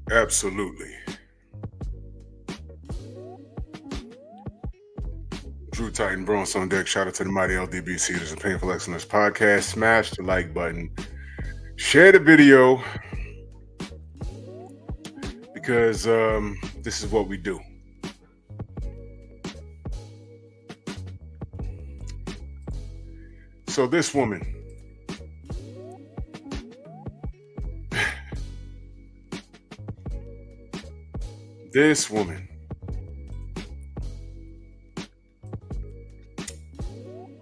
Absolutely. Drew Titan Bronx on deck. Shout out to the mighty LDBC. This is a Painful Excellence podcast. Smash the like button. Share the video because this is what we do. So this woman,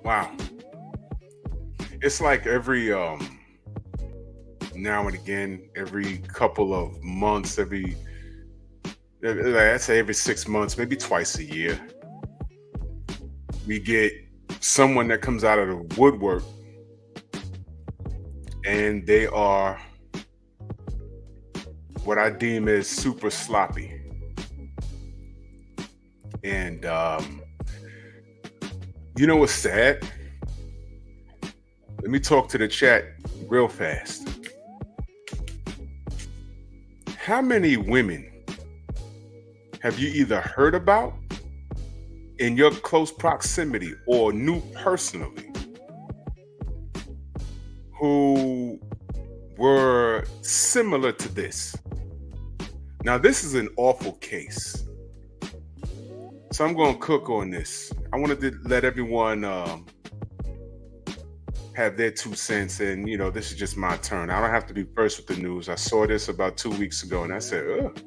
wow. It's like every now and again, every couple of months, I'd say every 6 months, maybe twice a year, we get someone that comes out of the woodwork and they are what I deem as super sloppy. And you know what's sad? Let me talk to the chat real fast. How many women have you either heard about in your close proximity or knew personally who were similar to this? Now, this is an awful case. So I'm going to cook on this. I wanted to let everyone have their 2 cents. And, you know, this is just my turn. I don't have to be first with the news. I saw this about 2 weeks ago and I said, ugh.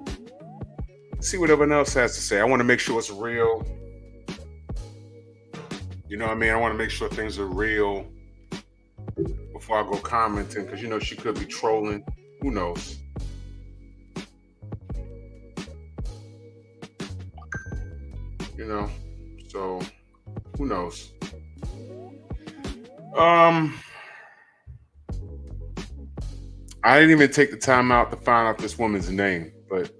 See what everyone else has to say. I want to make sure it's real. You know what I mean? I want to make sure things are real before I go commenting because, you know, she could be trolling. Who knows? You know, so who knows? I didn't even take the time out to find out this woman's name, but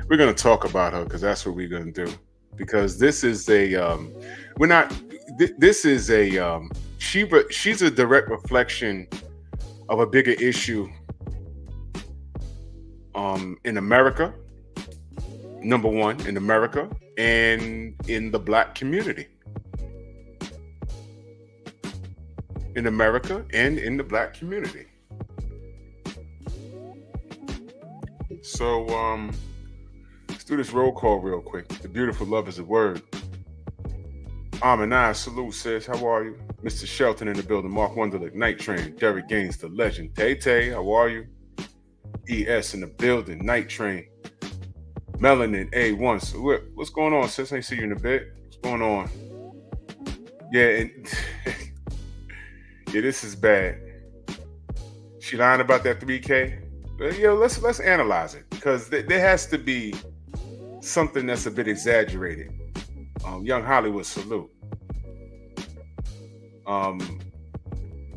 we're going to talk about her because that's what we're going to do. Because this is a, she's a direct reflection of a bigger issue in America, number one, in America, and in the Black community. In America and in the Black community. So let's do this roll call real quick. The beautiful love is a word. Aminai, salute, sis. How are you? Mr. Shelton in the building. Mark Wonderlick, Night Train. Derek Gaines, the legend. Tay, how are you? ES in the building. Night Train. Melanin A1. So what's going on, sis? I ain't see you in a bit. What's going on? Yeah, and yeah, this is bad. She lying about that 3K? But, yo, let's analyze it because there has to be something that's a bit exaggerated. Young Hollywood, salute.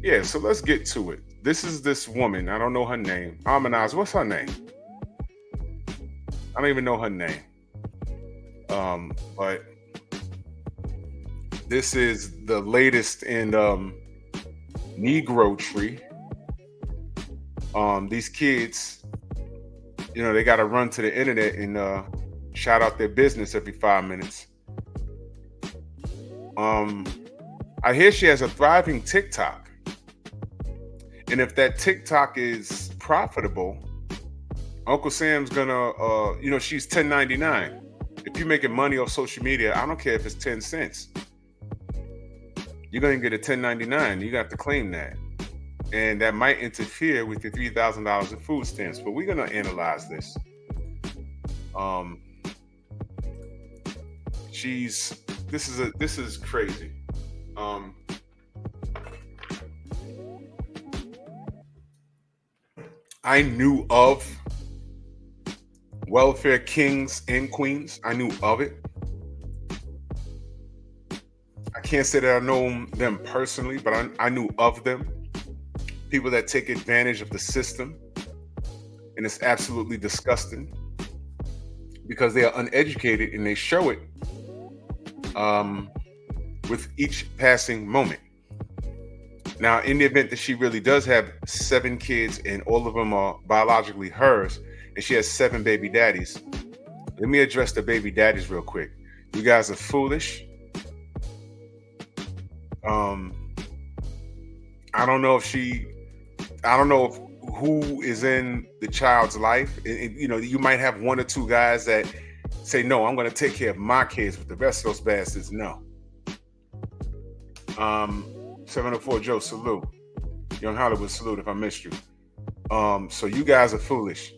Yeah, so let's get to it. This is this woman. I don't know her name. Aminaz, what's her name? I don't even know her name. But this is the latest in Negro Tree. These kids they got to run to the internet and shout out their business every 5 minutes. I hear she has a thriving TikTok. And if that TikTok is profitable, Uncle Sam's gonna, she's 1099. If you're making money off social media, I don't care if it's 10 cents. You're gonna get a 1099. You got to claim that. And that might interfere with your $3,000 in food stamps. But we're gonna analyze this. This is crazy. I knew of welfare kings and queens. I knew of it. I can't say that I know them personally, but I knew of them. People that take advantage of the system. And it's absolutely disgusting because they are uneducated and they show it with each passing moment. Now, in the event that she really does have 7 kids and all of them are biologically hers, and she has 7 baby daddies, let me address the baby daddies real quick. You guys are foolish. I don't know if who is in the child's life. You might have 1 or 2 guys that say, no, I'm going to take care of my kids, but the rest of those bastards, no. 704 Joe, salute. Young Hollywood, salute if I missed you. So you guys are foolish.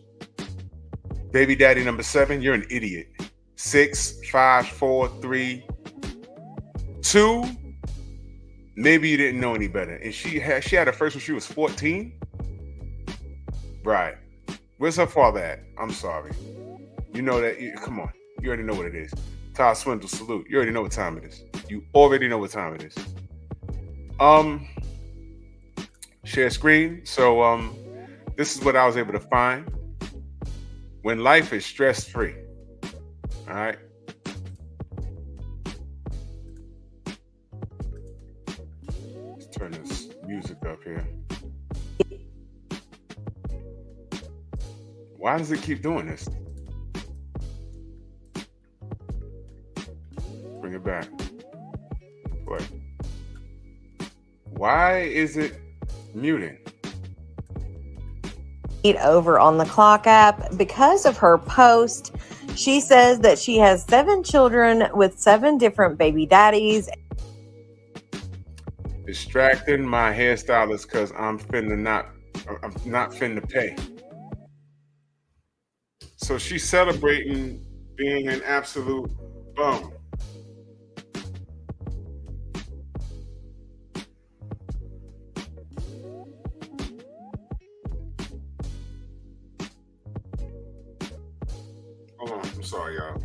Baby daddy number 7, you're an idiot. 6, 5, 4, 3, 2. Maybe you didn't know any better. And she had her first when she was 14. Right. Where's her father at? I'm sorry. You know that. Come on. You already know what it is. Todd Swindle, salute. You already know what time it is. You already know what time it is. Share screen. So this is what I was able to find. When life is stress-free. All right. Let's turn this music up here. Why does it keep doing this? Bring it back. Wait. Why is it muting? Over on the Clock app because of her post. She says that she has 7 children with 7 different baby daddies. Distracting my hairstylist because I'm not finna pay. So she's celebrating being an absolute bum. Hold on, I'm sorry, y'all.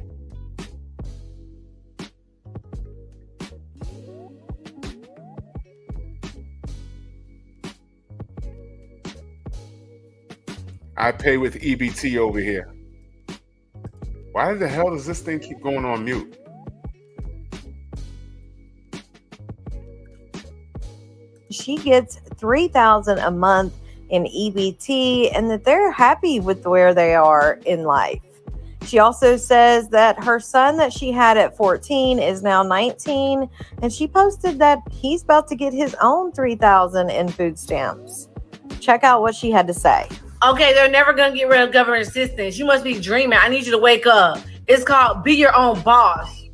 I pay with EBT over here. Why the hell does this thing keep going on mute? She gets $3,000 a month in EBT and that they're happy with where they are in life. She also says that her son that she had at 14 is now 19, and she posted that he's about to get his own $3,000 in food stamps. Check out what she had to say. Okay, they're never going to get rid of government assistance. You must be dreaming. I need you to wake up. It's called Be Your Own Boss.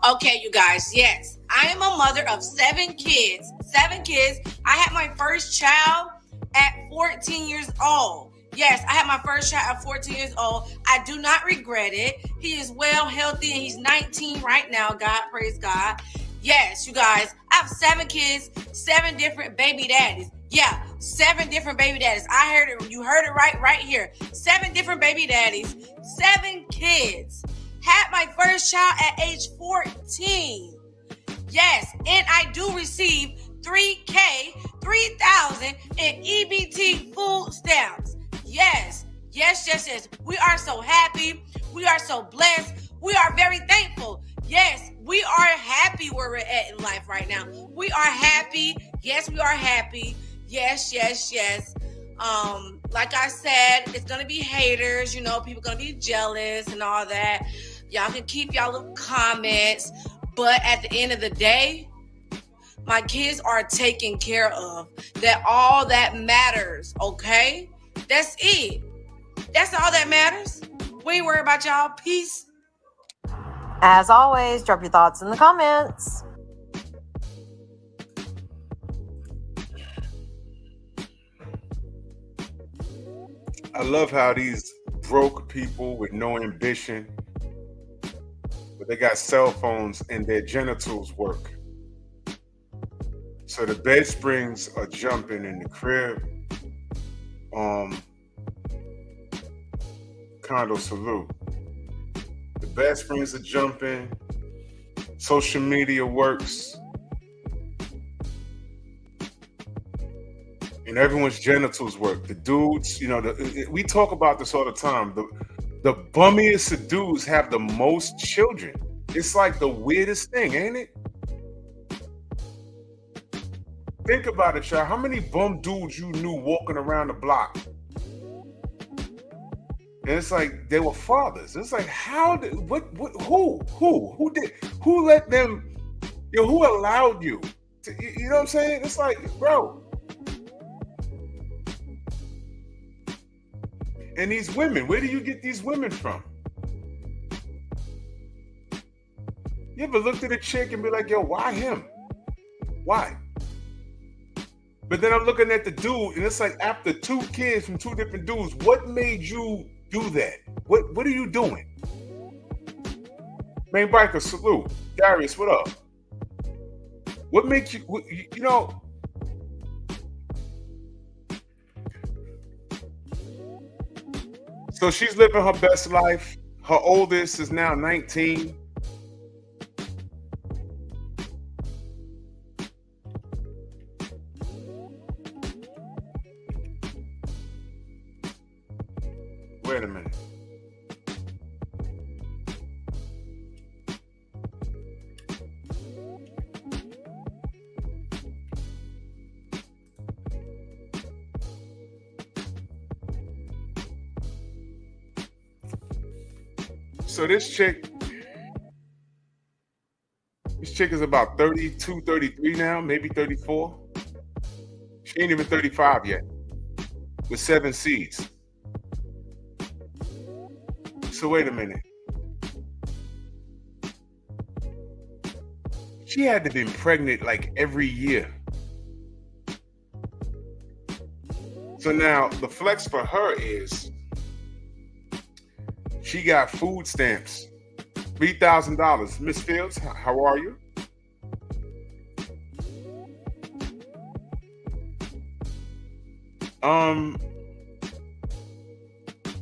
Okay, you guys, yes. I am a mother of 7 kids. 7 kids. I had my first child at 14 years old. Yes, I had my first child at 14 years old. I do not regret it. He is well, healthy, and he's 19 right now. God, praise God. Yes, you guys, I have 7 kids, 7 different baby daddies. Yeah, 7 different baby daddies. I heard it. You heard it right here. 7 different baby daddies, 7 kids. Had my first child at age 14. Yes, and I do receive $3,000 in EBT food stamps. Yes. We are so happy. We are so blessed. We are very thankful. Yes, we are happy where we're at in life right now. We are happy. Yes, we are happy. Yes. Like I said, it's gonna be haters, you know, people gonna be jealous and all that. Y'all can keep y'all little comments, but at the end of the day, my kids are taken care of. That all that matters, okay? That's it. That's all that matters. We ain't worried about y'all. Peace. As always, drop your thoughts in the comments. I love how these broke people with no ambition, but they got cell phones and their genitals work. So the bed springs are jumping in the crib. Condo salute. The bed springs are jumping. Social media works. And everyone's genitals work. The dudes, you know, we talk about this all the time. The bummiest of dudes have the most children. It's like the weirdest thing, ain't it? Think about it, y'all. How many bum dudes you knew walking around the block? And it's like they were fathers. It's like, how did, who let them, who allowed you to, you know what I'm saying? It's like, bro. And these women, where do you get these women from? You ever looked at a chick and be like, yo, why him? Why? But then I'm looking at the dude, and it's like, after 2 kids from 2 different dudes, what made you do that? What are you doing? Main biker, salute. Darius, what up? What makes you, you know? So she's living her best life. Her oldest is now 19. Wait a minute. So this chick is about 32, 33 now, maybe 34. She ain't even 35 yet, with 7 seeds. So wait a minute. She had to be pregnant like every year. So now the flex for her is she got food stamps, $3,000. Miss Fields, how are you?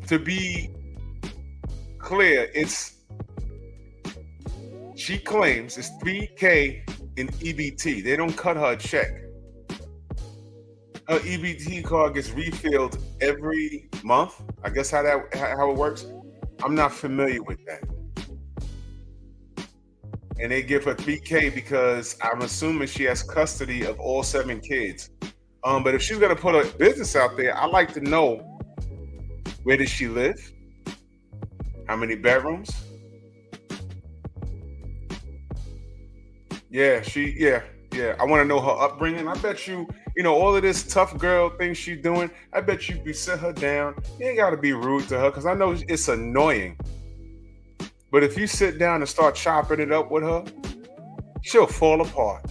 To be clear, she claims it's $3K in EBT. They don't cut her a check. Her EBT card gets refilled every month. I guess how it works. I'm not familiar with that. And they give her $3K because I'm assuming she has custody of all 7 kids. But if she's gonna put a business out there, I'd like to know, where does she live? How many bedrooms? Yeah. I want to know her upbringing. I bet you, all of this tough girl thing she's doing, I bet you sit her down. You ain't got to be rude to her because I know it's annoying. But if you sit down and start chopping it up with her, she'll fall apart.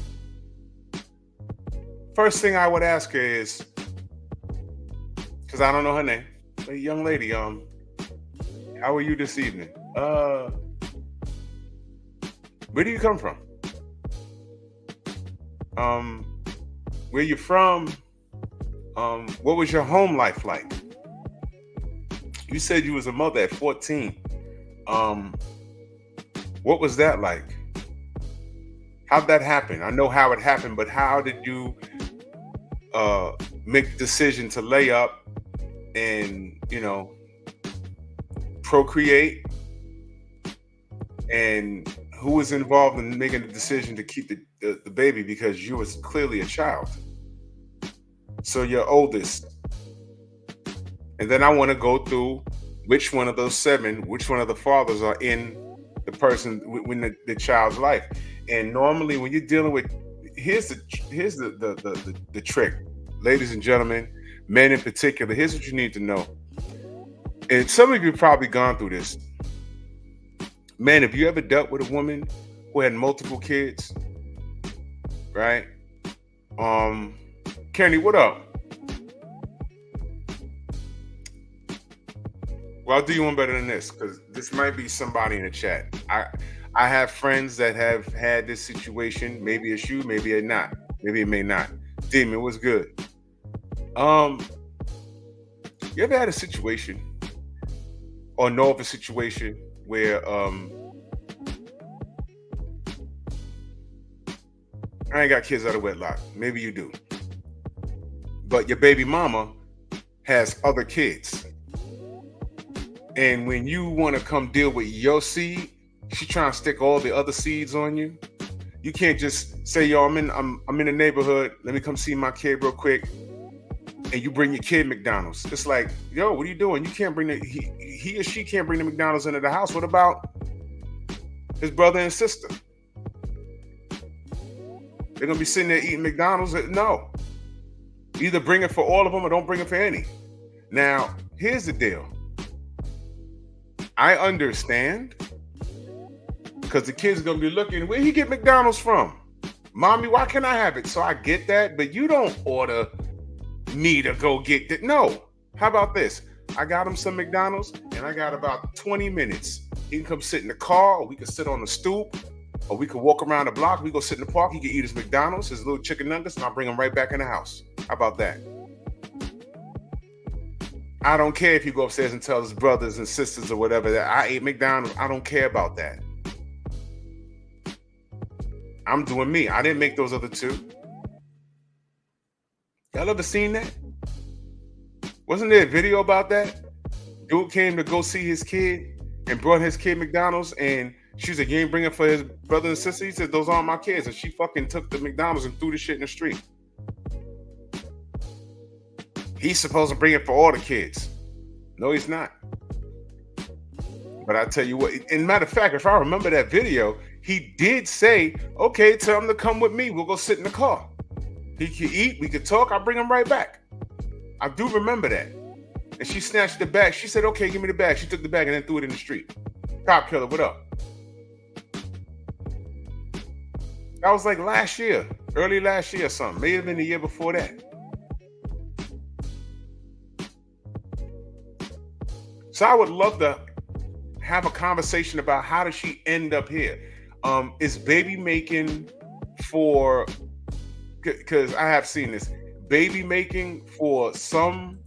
First thing I would ask her is, because I don't know her name, hey, young lady, how are you this evening? Where do you come from? Where you from? What was your home life like? You said you was a mother at 14. What was that like? How'd that happen? I know how it happened, but how did you make the decision to lay up and, procreate? And who was involved in making the decision to keep the baby? Because you was clearly a child. So your oldest, And then I want to go through which one of those 7, which one of the fathers are in the person when the child's life. And normally when you're dealing with, here's the trick, ladies and gentlemen, men in particular. Here's what you need to know. And some of you have probably gone through this. Man, have you ever dealt with a woman who had multiple kids? Right? Kenny, what up? Well, I'll do you one better than this, because this might be somebody in the chat. I have friends that have had this situation. Maybe it's you, maybe it's not. Maybe it may not. Demon, what's good? You ever had a situation or know of a situation where I ain't got kids out of wedlock. Maybe you do. But your baby mama has other kids. And when you want to come deal with your seed, she trying to stick all the other seeds on you. You can't just say, yo, I'm in the neighborhood. Let me come see my kid real quick. And you bring your kid McDonald's. It's like, yo, what are you doing? You can't bring he or she can't bring the McDonald's into the house. What about his brother and sister? They're gonna be sitting there eating McDonald's. No. Either bring it for all of them or don't bring it for any. Now, here's the deal. I understand, because the kids are gonna be looking, where he get McDonald's from? Mommy, why can't I have it? So I get that, but you don't order me to go get that. No. How about this? I got him some McDonald's and I got about 20 minutes. He can come sit in the car, or we can sit on the stoop, or we could walk around the block. We go sit in the park. He can eat his McDonald's, his little chicken nuggets, and I'll bring him right back in the house. How about that? I don't care if you go upstairs and tell his brothers and sisters or whatever that I ate McDonald's. I don't care about that. I'm doing me. I didn't make those other 2. Y'all ever seen that? Wasn't there a video about that? Dude came to go see his kid and brought his kid McDonald's, and she was like, you ain't bringing for his brother and sister? He said, those aren't my kids. And she fucking took the McDonald's and threw the shit in the street. He's supposed to bring it for all the kids. No, he's not. But I tell you what, and matter of fact, if I remember that video, he did say, okay, tell him to come with me. We'll go sit in the car. He could eat, we could talk, I'll bring him right back. I do remember that. And she snatched the bag. She said, okay, give me the bag. She took the bag and then threw it in the street. Cop killer, what up? That was like last year, early last year or something. May have been the year before that. So I would love to have a conversation about how does she end up here? Is baby making for, because I have seen this, baby making for some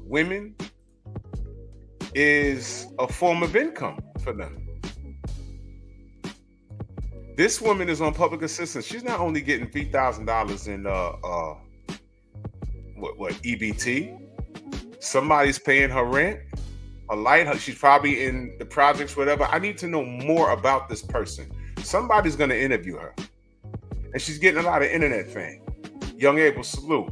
women is a form of income for them. This woman is on public assistance. She's not only getting $3,000 in EBT. Somebody's paying her rent, her light. She's probably in the projects, whatever. I need to know more about this person. Somebody's going to interview her, and she's getting a lot of internet fame. Young Abel, salute.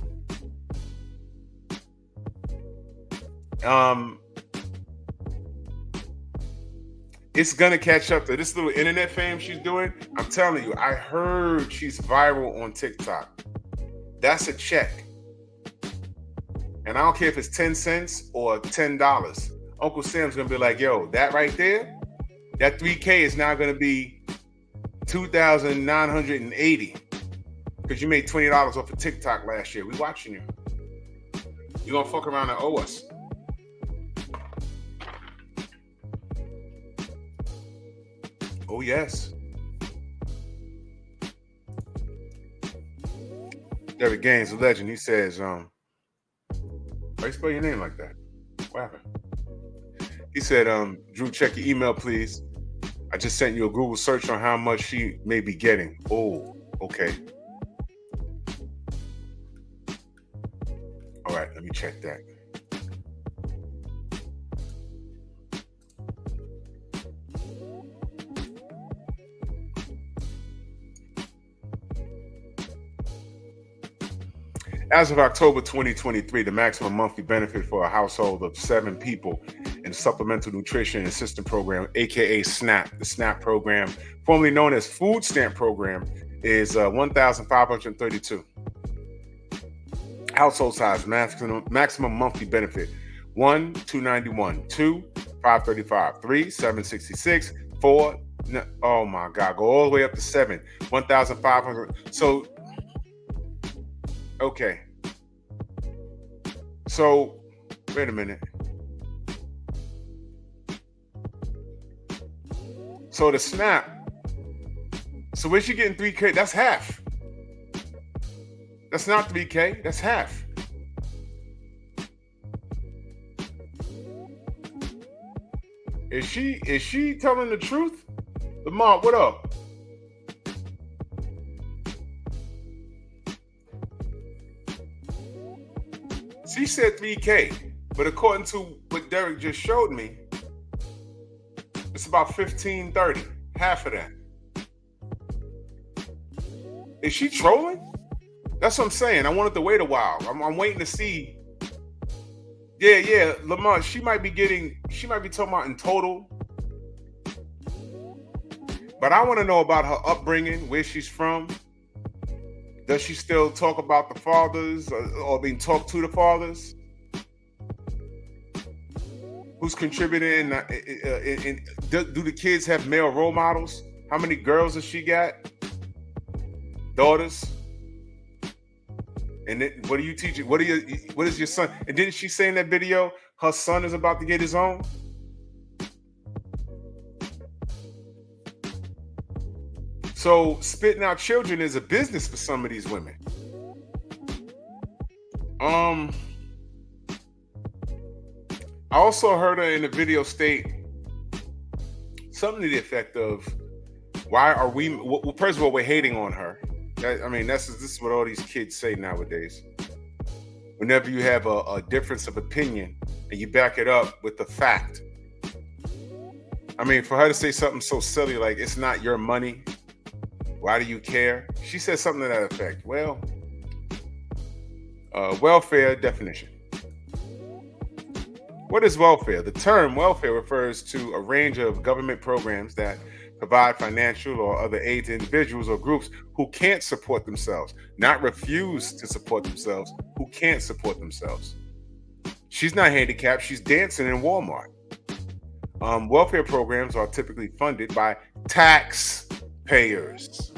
It's gonna catch up to this little internet fame she's doing. I'm telling you, I heard she's viral on TikTok. That's a check. And I don't care if it's 10 cents or $10. Uncle Sam's gonna be like, yo, that right there, that 3K is now gonna be 2,980 because you made $20 off of TikTok last year. We watching you. You gonna fuck around and owe us. Oh, yes. Derek Gaines, a legend, he says, why you spell your name like that? What happened? He said, Drew, check your email, please. I just sent you a Google search on how much she may be getting. Oh, okay. All right, let me check that. As of October 2023, the maximum monthly benefit for a household of 7 people in Supplemental Nutrition Assistance Program, aka SNAP, the SNAP program, formerly known as Food Stamp Program, is $1,532. Household size maximum monthly benefit: 1, $291, 2, $535, 3, $766, 4. Oh my God, go all the way up to 7, $1,500. So, okay. So, wait a minute. So the SNAP. So where's she getting 3K? That's half. That's not 3K. That's half. Is she telling the truth? Lamar, what up? She said 3K, but according to what Derek just showed me, it's about 1530, half of that. Is she trolling? That's what I'm saying. I wanted to wait a while. I'm waiting to see. Yeah, Lamar, she might be talking about in total. But I want to know about her upbringing, where she's from. Does she still talk about the fathers or being talked to the fathers? Who's contributing? Do the kids have male role models? How many girls has she got? Daughters? And then, what are you teaching? What is your son? And didn't she say in that video her son is about to get his own? So spitting out children is a business for some of these women. I also heard her in the video state something to the effect of, why are we, well, first of all, we're hating on her. This is what all these kids say nowadays. Whenever you have a difference of opinion and you back it up with the fact. For her to say something so silly like, it's not your money, why do you care? She said something to that effect. Well, welfare definition. What is welfare? The term welfare refers to a range of government programs that provide financial or other aid to individuals or groups who can't support themselves, not refuse to support themselves, who can't support themselves. She's not handicapped, she's dancing in Walmart. Welfare programs are typically funded by taxpayers.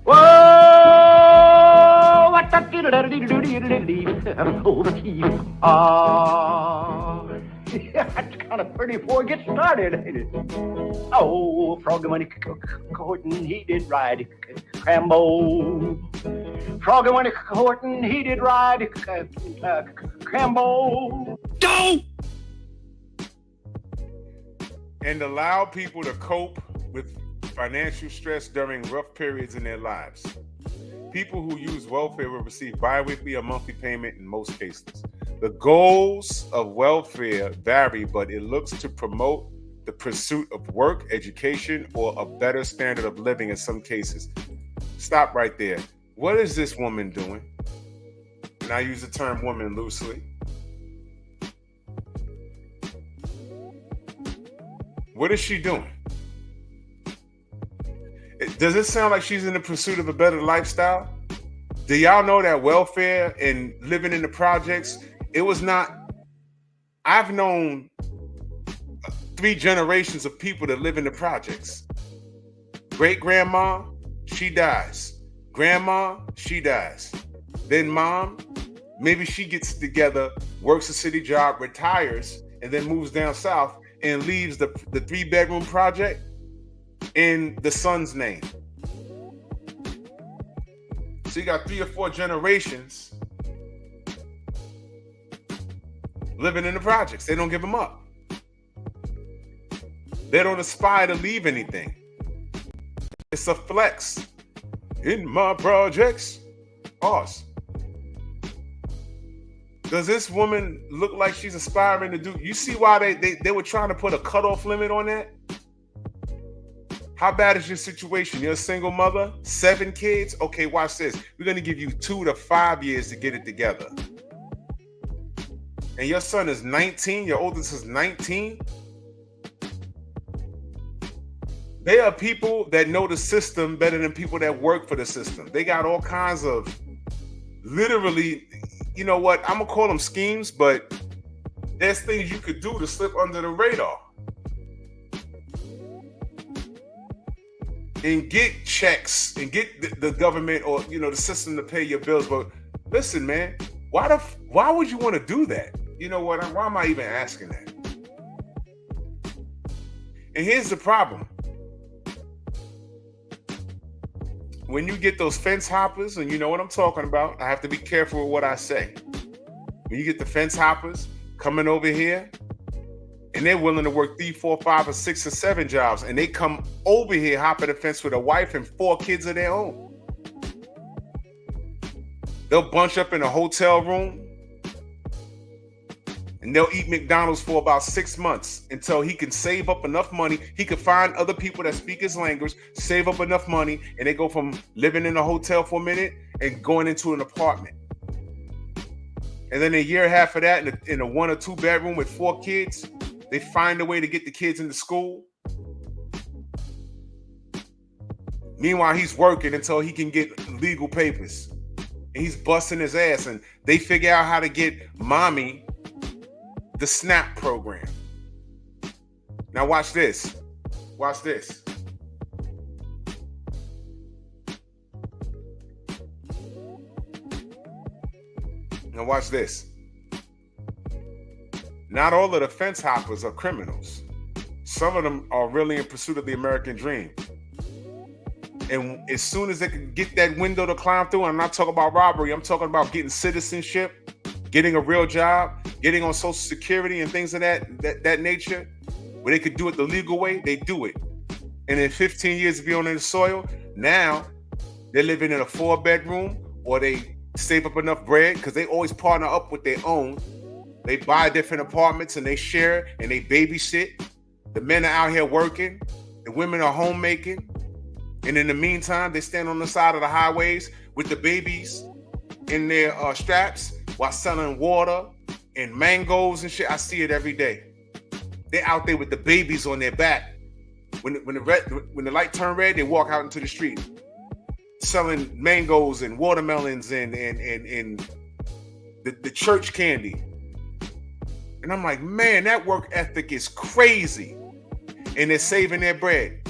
Whoa! What the that's kind of pretty before it gets started, ain't it? Oh, Froggy when he courting, he did ride Crambo. Froggy when he courting, he did ride Crambo. Go! And allow people to cope with financial stress during rough periods in their lives. People who use welfare will receive bi-weekly or monthly payment in most cases. The goals of welfare vary, but it looks to promote the pursuit of work, education, or a better standard of living in some cases. Stop right there. What is this woman doing? And I use the term woman loosely. What is she doing? Does it sound like she's in the pursuit of a better lifestyle? Do y'all know that welfare and living in the projects, it was not, I've known 3 generations of people that live in the projects. Great grandma, she dies. Grandma, she dies. Then mom, maybe she gets together, works a city job, retires, and then moves down south and leaves the 3-bedroom project in the son's name. So you got 3 or 4 generations living in the projects. They don't give them up. They don't aspire to leave anything. It's a flex. In my projects, pause. Does this woman look like she's aspiring to do? You see why they were trying to put a cutoff limit on that? How bad is your situation? You're a single mother, 7 kids? Okay, watch this. We're going to give you 2 to 5 years to get it together. And your son is 19, your oldest is 19. There are people that know the system better than people that work for the system. They got all kinds of, literally, you know what, I'm going to call them schemes, but there's things you could do to slip under the radar. And get checks and get the government or, you know, the system to pay your bills. But listen, man, why would you want to do that? You know what? Why am I even asking that? And here's the problem. When you get those fence hoppers, and you know what I'm talking about, I have to be careful with what I say. When you get the fence hoppers coming over here, and they're willing to work 3, 4, 5, or 6 or 7 jobs, and they come over here hopping the fence with a wife and 4 kids of their own. They'll bunch up in a hotel room, and they'll eat McDonald's for about 6 months until he can save up enough money. He can find other people that speak his language, save up enough money, and they go from living in a hotel for a minute and going into an apartment. And then a year and a half of that in a 1 or 2 bedroom with 4 kids, they find a way to get the kids into school. Meanwhile, he's working until he can get legal papers. And he's busting his ass. And they figure out how to get mommy the SNAP program. Now watch this. Watch this. Now watch this. Not all of the fence hoppers are criminals. Some of them are really in pursuit of the American dream. And as soon as they can get that window to climb through, I'm not talking about robbery, I'm talking about getting citizenship, getting a real job, getting on Social Security and things of that nature, where they could do it the legal way, they do it. And in 15 years of being on the soil, now they're living in a 4-bedroom, or they save up enough bread, because they always partner up with their own. They buy different apartments and they share and they babysit. The men are out here working. The women are homemaking. And in the meantime, they stand on the side of the highways with the babies in their straps while selling water and mangoes and shit. I see it every day. They're out there with the babies on their back. When the light turn red, they walk out into the street selling mangoes and watermelons and the church candy. And I'm like, man, that work ethic is crazy. And they're saving their bread.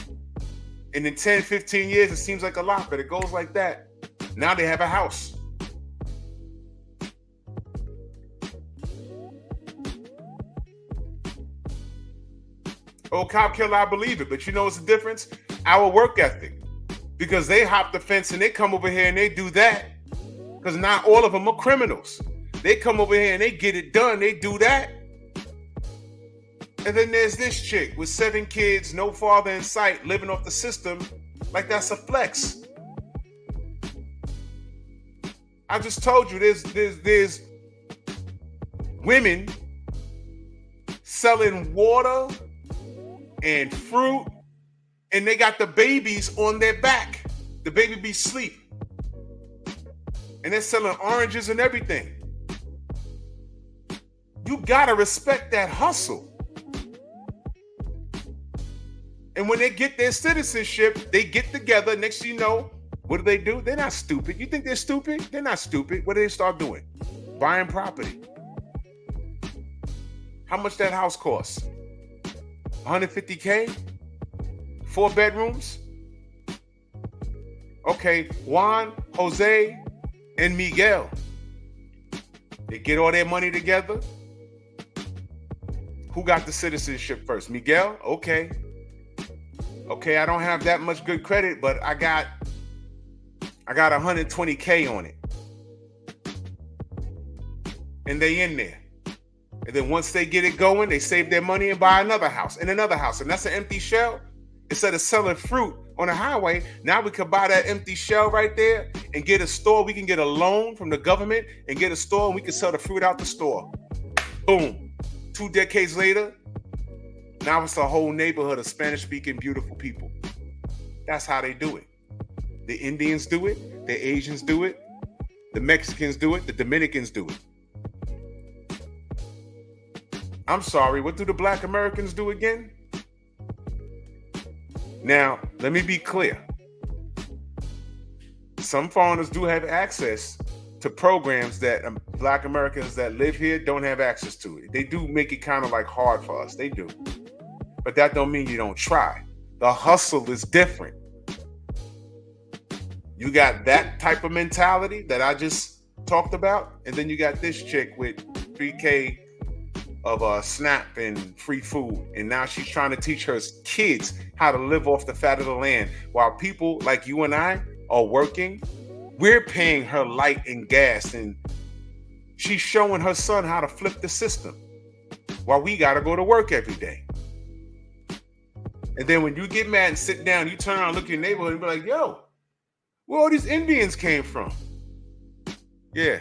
And in 10, 15 years, it seems like a lot, but it goes like that. Now they have a house. Oh, cop killer, I believe it. But you know what's the difference? Our work ethic. Because they hop the fence and they come over here and they do that. Because not all of them are criminals. They come over here and they get it done. They do that. And then there's this chick with 7 kids, no father in sight, living off the system like that's a flex. I just told you there's women selling water and fruit, and they got the babies on their back. The baby be asleep. And they're selling oranges and everything. You gotta respect that hustle. And when they get their citizenship, they get together. Next thing you know, what do? They're not stupid. You think they're stupid? They're not stupid. What do they start doing? Buying property. How much that house costs? $150K? 4 bedrooms? Okay, Juan, Jose, and Miguel. They get all their money together. Who got the citizenship first? Miguel? Okay, I don't have that much good credit, but I got 120K on it. And they in there. And then once they get it going, they save their money and buy another house and another house. And that's an empty shell. Instead of selling fruit on the highway, now we could buy that empty shell right there and get a store. We can get a loan from the government and get a store, and we can sell the fruit out the store. Boom. 2 decades later, now it's a whole neighborhood of Spanish-speaking beautiful people. That's how they do it. The Indians do it. The Asians do it. The Mexicans do it. The Dominicans do it. I'm sorry, what do the Black Americans do again? Now, let me be clear. Some foreigners do have access to programs that Black Americans that live here don't have access to. They do make it kind of like hard for us. They do. But that don't mean you don't try. The hustle is different. You got that type of mentality that I just talked about, and then you got this chick with 3K of SNAP and free food, and now she's trying to teach her kids how to live off the fat of the land, while people like you and I are working. We're paying her light and gas, and she's showing her son how to flip the system while we got to go to work every day. And then when you get mad and sit down, you turn around and look at your neighborhood and be like, yo, where all these Indians came from? Yeah.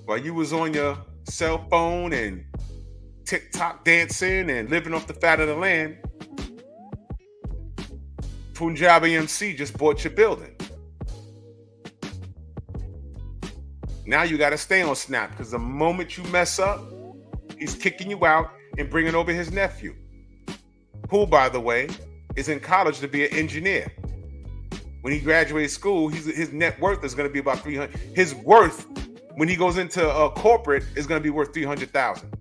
While you was on your cell phone and TikTok dancing and living off the fat of the land, Punjabi MC just bought your building. Now you got to stay on Snap, because the moment you mess up, he's kicking you out and bringing over his nephew, who, by the way, is in college to be an engineer. When he graduates school, his net worth is going to be about 300. His worth when he goes into corporate is going to be worth 300,000.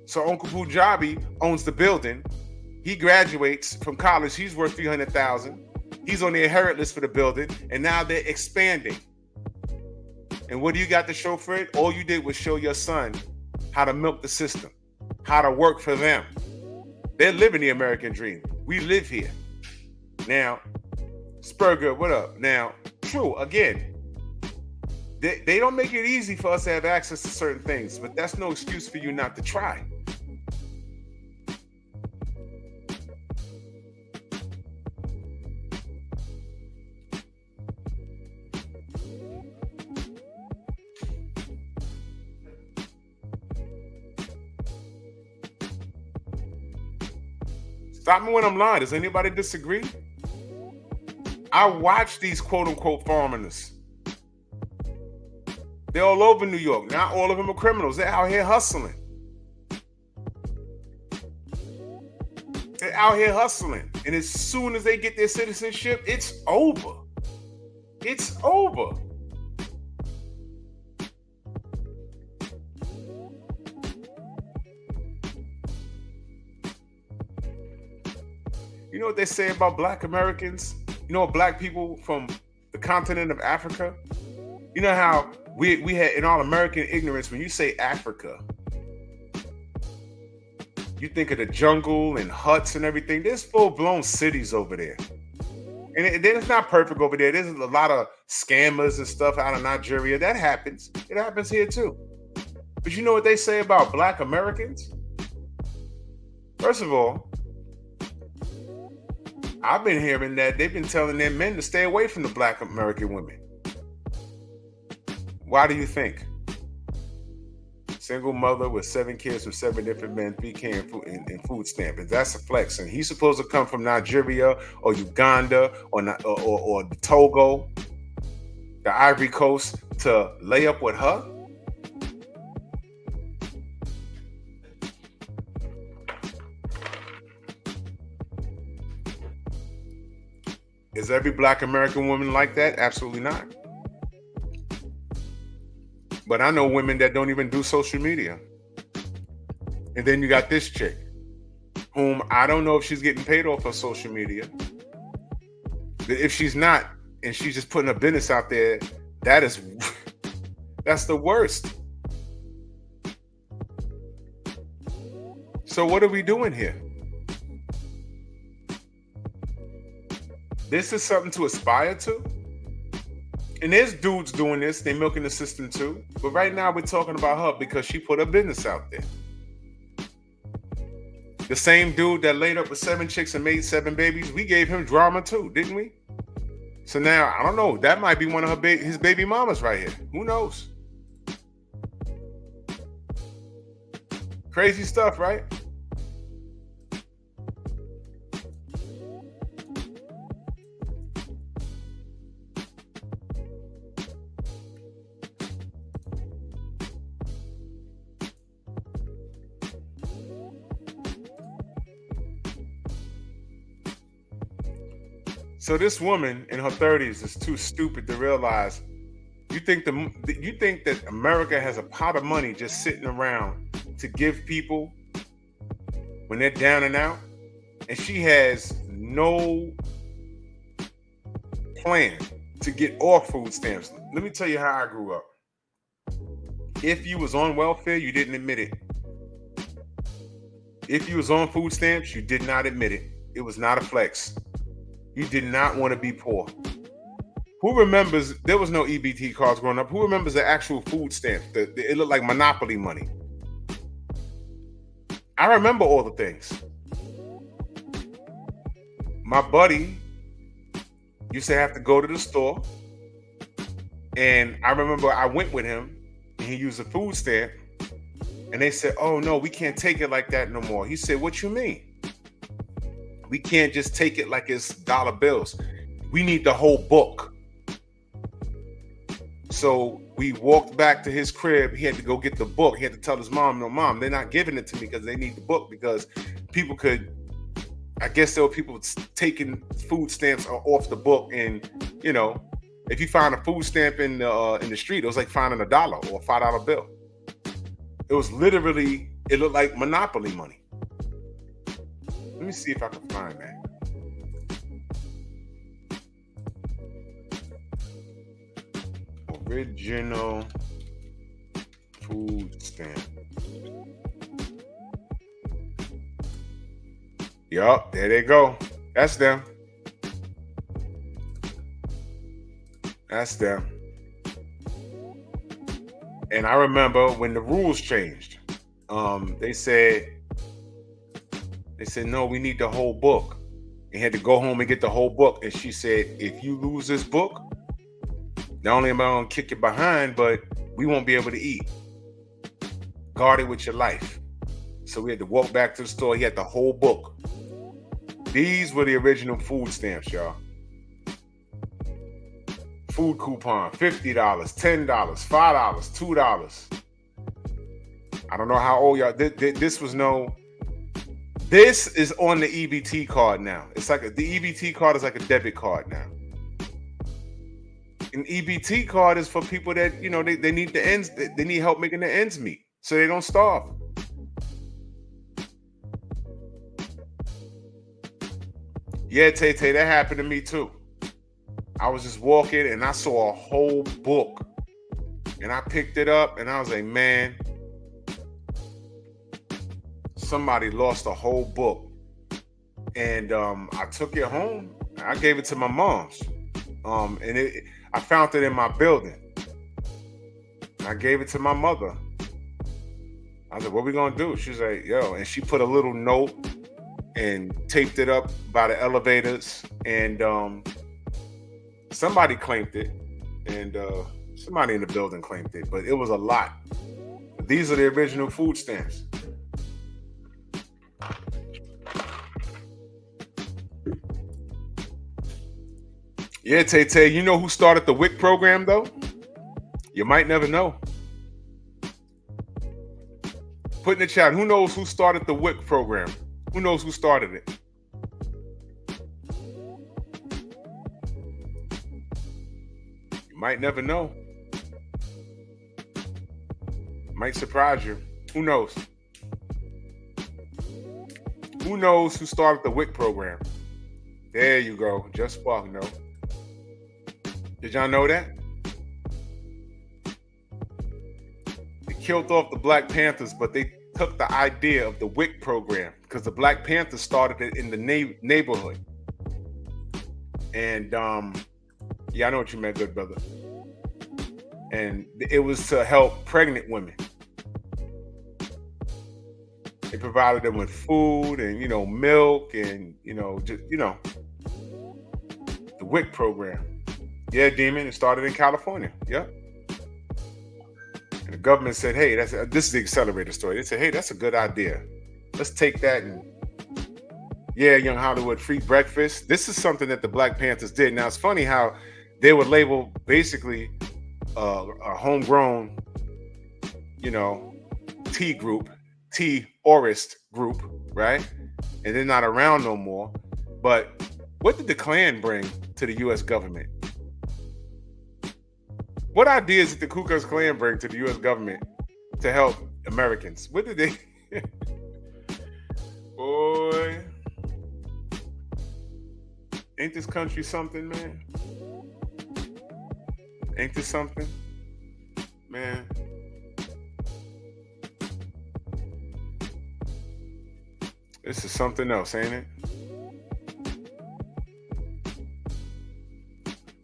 So Uncle Punjabi owns the building. He graduates from college. He's worth 300,000. He's on the inherit list for the building, and now they're expanding. And what do you got to show for it? All you did was show your son how to milk the system, how to work for them. They're living the American dream. We live here. Now, Spurger, what up? Now, true, again, they don't make it easy for us to have access to certain things, but that's no excuse for you not to try. Stop me when I'm lying. Does anybody disagree? I watch these quote-unquote foreigners. They're all over New York. Not all of them are criminals. They're out here hustling. They're out here hustling. And as soon as they get their citizenship, it's over. It's over. You know what they say about Black Americans? You know what Black people from the continent of Africa? You know how we had, in all American ignorance, when you say Africa, you think of the jungle and huts and everything. There's full-blown cities over there. And it's not perfect over there. There's a lot of scammers and stuff out of Nigeria. That happens. It happens here too. But you know what they say about Black Americans? First of all, I've been hearing that they've been telling their men to stay away from the Black American women. Why do you think? Single mother with 7 kids from 7 different men, 3K in food stamp. And that's a flex. And he's supposed to come from Nigeria or Uganda or Togo, the Ivory Coast, to lay up with her? Is every Black American woman like that? Absolutely not. But I know women that don't even do social media. And then you got this chick, whom I don't know if she's getting paid off of social media. But if she's not, and she's just putting her business out there, that's the worst. So what are we doing here? This is something to aspire to. And there's dudes doing this. They're milking the system too. But right now we're talking about her because she put her business out there. The same dude that laid up with 7 chicks and made 7 babies, we gave him drama too, didn't we? So now, I don't know. That might be one of his baby mamas right here. Who knows? Crazy stuff, right? So this woman in her 30s is too stupid to realize you think that America has a pot of money just sitting around to give people when they're down and out, and she has no plan to get off food stamps. Let me tell you how I grew up. If you was on welfare, you didn't admit it. If you was on food stamps, you did not admit it. It was not a flex. You did not want to be poor. Who remembers, there was no EBT cards growing up. Who remembers the actual food stamps? It looked like Monopoly money. I remember all the things. My buddy used to have to go to the store, and I remember I went with him, and he used a food stamp, and they said, "Oh no, we can't take it like that no more." He said, "What you mean? We can't just take it like it's dollar bills. We need the whole book." So we walked back to his crib. He had to go get the book. He had to tell his mom, "No, Mom, they're not giving it to me because they need the book, because people could," I guess there were people taking food stamps off the book, and you know, if you found a food stamp in the street, it was like finding $1 or a $5 bill. It was literally, it looked like Monopoly money. Let me see if I can find that. Original food stamp. Yup, there they go. That's them. That's them. And I remember when the rules changed. They said, no, we need the whole book. And had to go home and get the whole book. And she said, if you lose this book, not only am I gonna kick you behind, but we won't be able to eat. Guard it with your life. So we had to walk back to the store. He had the whole book. These were the original food stamps, y'all. Food coupon, $50, $10, $5, $2. I don't know how old y'all. This is on the EBT card now. It's like the EBT card is like a debit card now. An EBT card is for people that, you know, they need the ends. They need help making the ends meet so they don't starve. Yeah, Tay, that happened to me too. I was just walking and I saw a whole book, and I picked it up and I was like, man, somebody lost a whole book. And I took it home. I gave it to my mom's. I found it in my building. And I gave it to my mother. I was like, what we gonna do? She's like, yo, and she put a little note and taped it up by the elevators, and somebody claimed it, and somebody in the building claimed it, but it was a lot. These are the original food stamps. Yeah, Tay, you know who started the WIC program though? You might never know. Put in the chat, who knows who started the WIC program? Who knows who started it? You might never know. Might surprise you. Who knows? Who knows who started the WIC program? There you go. Just Spark, no. Did y'all know that? They killed off the Black Panthers, but they took the idea of the WIC program because the Black Panthers started it in the neighborhood. And yeah, I know what you meant, good brother. And it was to help pregnant women. They provided them with food and, you know, milk and, the WIC program. Yeah, Demon, it started in California. Yep. And the government said, hey, this is the accelerator story. They said, hey, that's a good idea. Let's take that and, yeah, Young Hollywood, free breakfast. This is something that the Black Panthers did. Now, it's funny how they would label basically a homegrown, T-orist group, right? And they're not around no more. But What did the Klan bring to the U.S. government? What ideas did the Ku Klux Klan bring to the U.S. government to help Americans? What did they? Boy, ain't this country something, man? Ain't this something, man? This is something else, ain't it?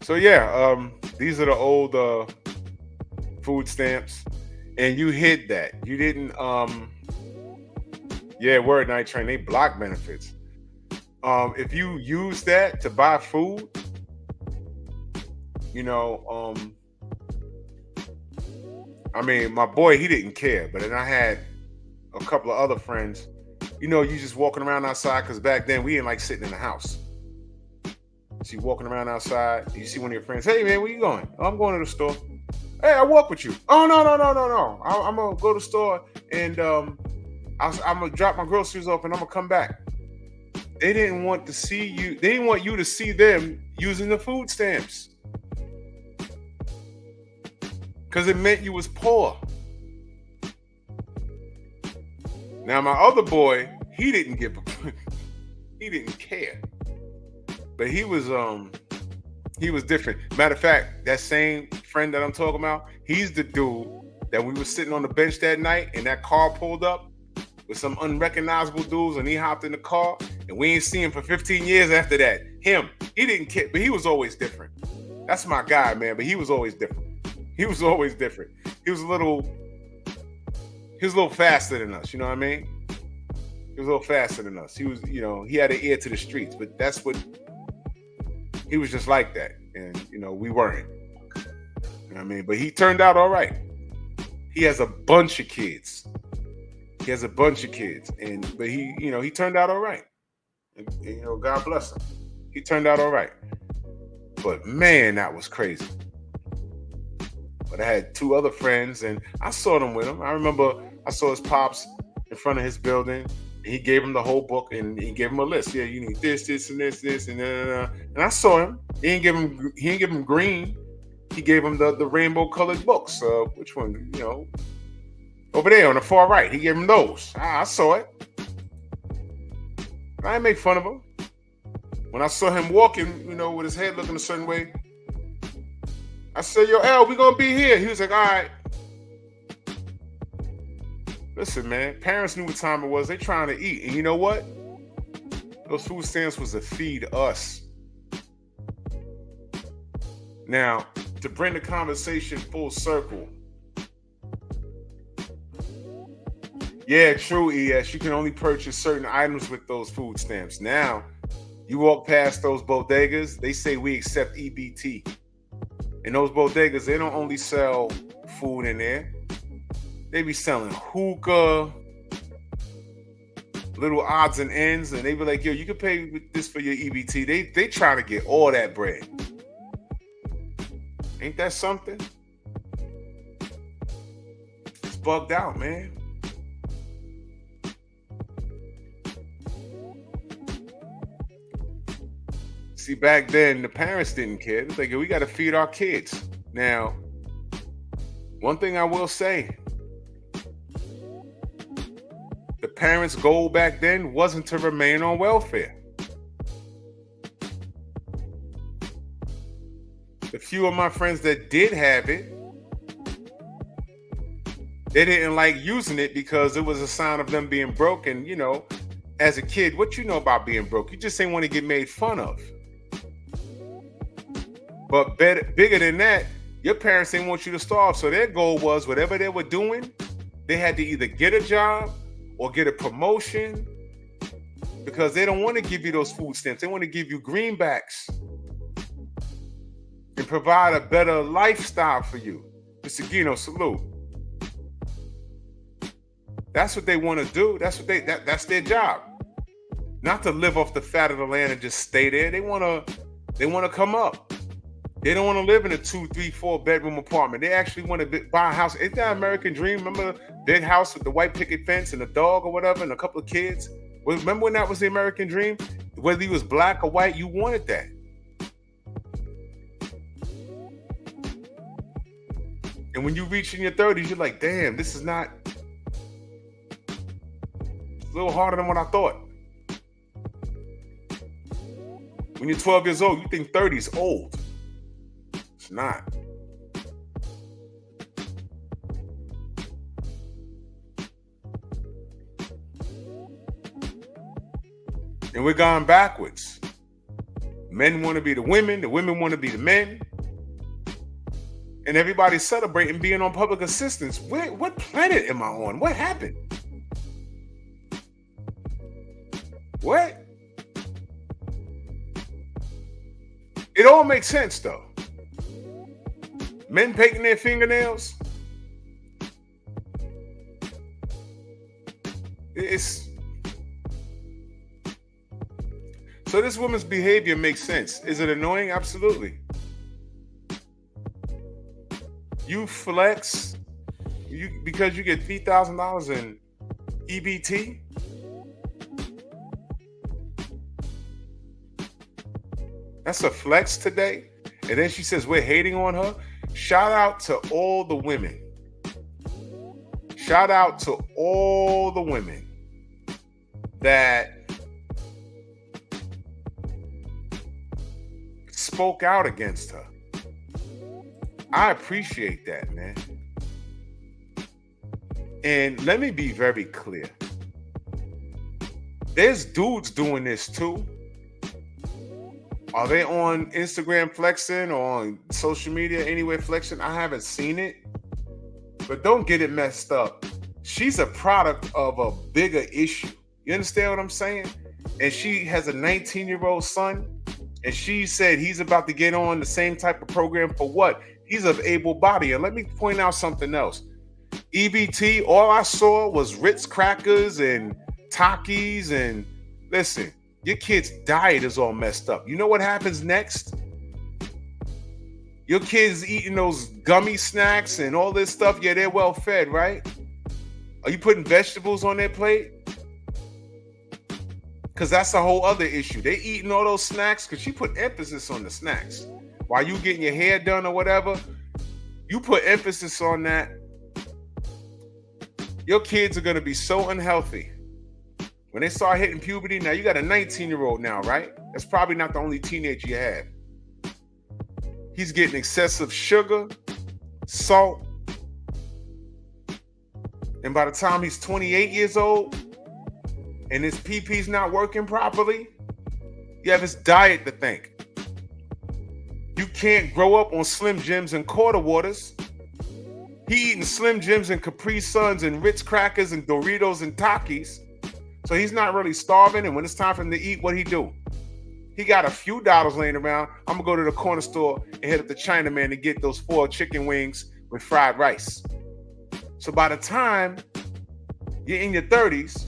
So yeah, these are the old food stamps, and you hid that. You didn't. Yeah, word Night Train. They block benefits. If you use that to buy food, you know, I mean, my boy, he didn't care, but then I had a couple of other friends. You know, you just walking around outside, because back then we didn't like sitting in the house. So you walking around outside, you see one of your friends, hey man, where you going? Oh, I'm going to the store. Hey, I walk with you. Oh, no. I'm going to go to the store and I'm going to drop my groceries off and I'm going to come back. They didn't want to see you. They didn't want you to see them using the food stamps. Because it meant you was poor. Now, my other boy, he didn't care. But he was different. Matter of fact, that same friend that I'm talking about, he's the dude that we were sitting on the bench that night and that car pulled up with some unrecognizable dudes and he hopped in the car and we ain't seen him for 15 years after that. He didn't care, but he was always different. That's my guy, man, but he was always different. He was always different. He was a little faster than us, you know what I mean? He was a little faster than us. He was, you know, he had an ear to the streets, but that's what, he was just like that. And, you know, we weren't. You know what I mean? But he turned out all right. He has a bunch of kids. But he, you know, he turned out all right. And, you know, God bless him. He turned out all right. But man, that was crazy. But I had two other friends and I saw them with him. I remember I saw his pops in front of his building. He gave him the whole book and he gave him a list. Yeah, you need this, and this, and and I saw him. He didn't give him green. He gave him the rainbow colored books. Which one? You know, over there on the far right. He gave him those. I saw it. I didn't make fun of him. When I saw him walking, you know, with his head looking a certain way, I said, "Yo, L, we gonna be here." He was like, "All right." Listen, man, parents knew what time it was. They trying to eat. And you know what? Those food stamps was to feed us. Now, to bring the conversation full circle. Yeah, true, ES. You can only purchase certain items with those food stamps. Now, you walk past those bodegas, they say we accept EBT. And those bodegas, they don't only sell food in there. They be selling hookah, little odds and ends, and they be like, yo, you can pay with this for your EBT. They try to get all that bread. Ain't that something? It's bugged out, man. See, back then, the parents didn't care. They're like, yo, we got to feed our kids. Now, one thing I will say, the parents' goal back then wasn't to remain on welfare. The few of my friends that did have it, they didn't like using it because it was a sign of them being broke. And, you know, as a kid, what you know about being broke? You just ain't want to get made fun of. But bigger than that, your parents didn't want you to starve. So their goal was whatever they were doing, they had to either get a job or get a promotion, because they don't want to give you those food stamps. They want to give you greenbacks and provide a better lifestyle for you. Mr. Gino, salute. That's what they want to do. That's their job. Not to live off the fat of the land and just stay there. They want to come up. They don't want to live in a 2, 3, 4 bedroom apartment. They actually want to buy a house. Isn't that American dream? Remember big house with the white picket fence and a dog or whatever and a couple of kids? Remember when that was the American dream? Whether you was black or white, you wanted that. And when you reach in your 30s, you're like, damn, this is not, a little harder than what I thought. When you're 12 years old, you think 30 is old. It's not. And we're going backwards. Men want to be the women want to be the men. And everybody's celebrating being on public assistance. What planet am I on? What happened? What? It all makes sense though. Men painting their fingernails. So this woman's behavior makes sense. Is it annoying? Absolutely. You flex because you get $3,000 in EBT. That's a flex today. And then she says we're hating on her. Shout out to all the women. Shout out to all the women that spoke out against her. I appreciate that, man. And let me be very clear. There's dudes doing this too. Are they on Instagram flexing or on social media anywhere flexing? I haven't seen it. But don't get it messed up. She's a product of a bigger issue. You understand what I'm saying? And she has a 19-year-old son. And she said he's about to get on the same type of program for what? He's of able body. And let me point out something else. EBT, all I saw was Ritz crackers and Takis. And listen, your kid's diet is all messed up. You know what happens next? Your kids eating those gummy snacks and all this stuff. Yeah, they're well fed, right? Are you putting vegetables on their plate? Because that's a whole other issue. They eating all those snacks because she put emphasis on the snacks. While you getting your hair done or whatever, you put emphasis on that. Your kids are going to be so unhealthy. When they start hitting puberty, now you got a 19-year-old now, right? That's probably not the only teenager you have. He's getting excessive sugar, salt. And by the time he's 28 years old and his P.E.P's not working properly, you have his diet to thank. You can't grow up on Slim Jims and quarter waters. He eating Slim Jims and Capri Suns and Ritz crackers and Doritos and Takis. So he's not really starving. And when it's time for him to eat, what he do? He got a few dollars laying around. I'm going to go to the corner store and hit up the Chinaman to get those 4 chicken wings with fried rice. So by the time you're in your 30s,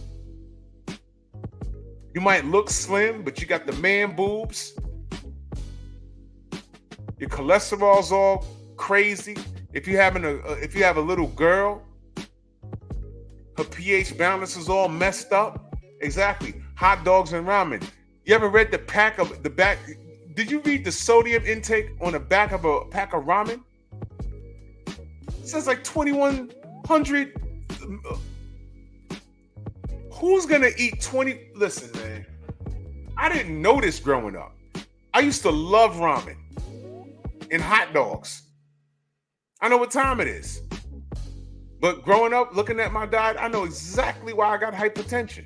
you might look slim, but you got the man boobs. Your cholesterol's all crazy. If you have a little girl, her pH balance is all messed up. Exactly. Hot dogs and ramen. You ever read the back? Did you read the sodium intake on the back of a pack of ramen? It says like 2,100. Who's gonna eat 20? Listen, man. I didn't know this growing up. I used to love ramen and hot dogs. I know what time it is. But growing up, looking at my diet, I know exactly why I got hypertension.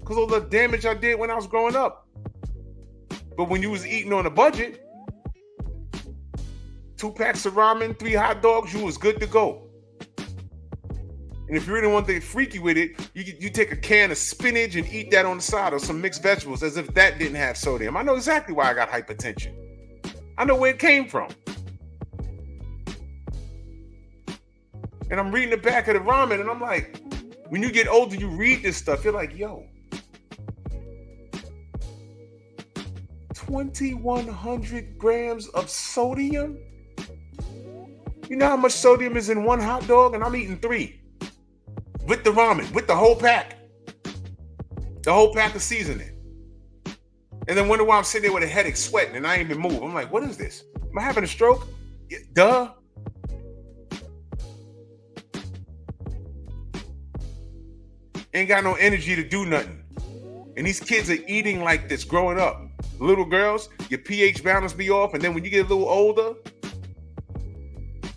Because of the damage I did when I was growing up. But when you was eating on a budget, 2 packs of ramen, 3 hot dogs, you was good to go. And if you really want to get freaky with it, you take a can of spinach and eat that on the side, or some mixed vegetables, as if that didn't have sodium. I know exactly why I got hypertension. I know where it came from. And I'm reading the back of the ramen, and I'm like, when you get older, you read this stuff, you're like, yo, 2,100 grams of sodium? You know how much sodium is in 1 hot dog? And I'm eating 3. With the ramen, with the whole pack. The whole pack of seasoning. And then wonder why I'm sitting there with a headache sweating and I ain't even move. I'm like, what is this? Am I having a stroke? Yeah, duh. Ain't got no energy to do nothing. And these kids are eating like this growing up. Little girls, your pH balance be off. And then when you get a little older,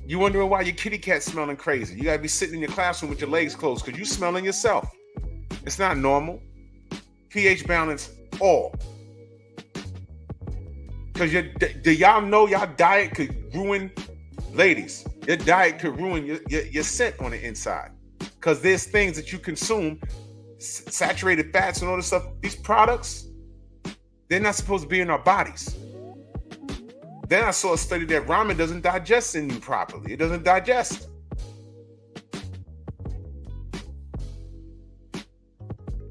you wondering why your kitty cat's smelling crazy. You gotta be sitting in your classroom with your legs closed because you smelling yourself. It's not normal. pH balance all. Because do y'all know y'all diet could ruin, ladies, your diet could ruin your scent on the inside. Because there's things that you consume, saturated fats and all this stuff, these products, they're not supposed to be in our bodies. Then I saw a study that ramen doesn't digest in you properly. It doesn't digest.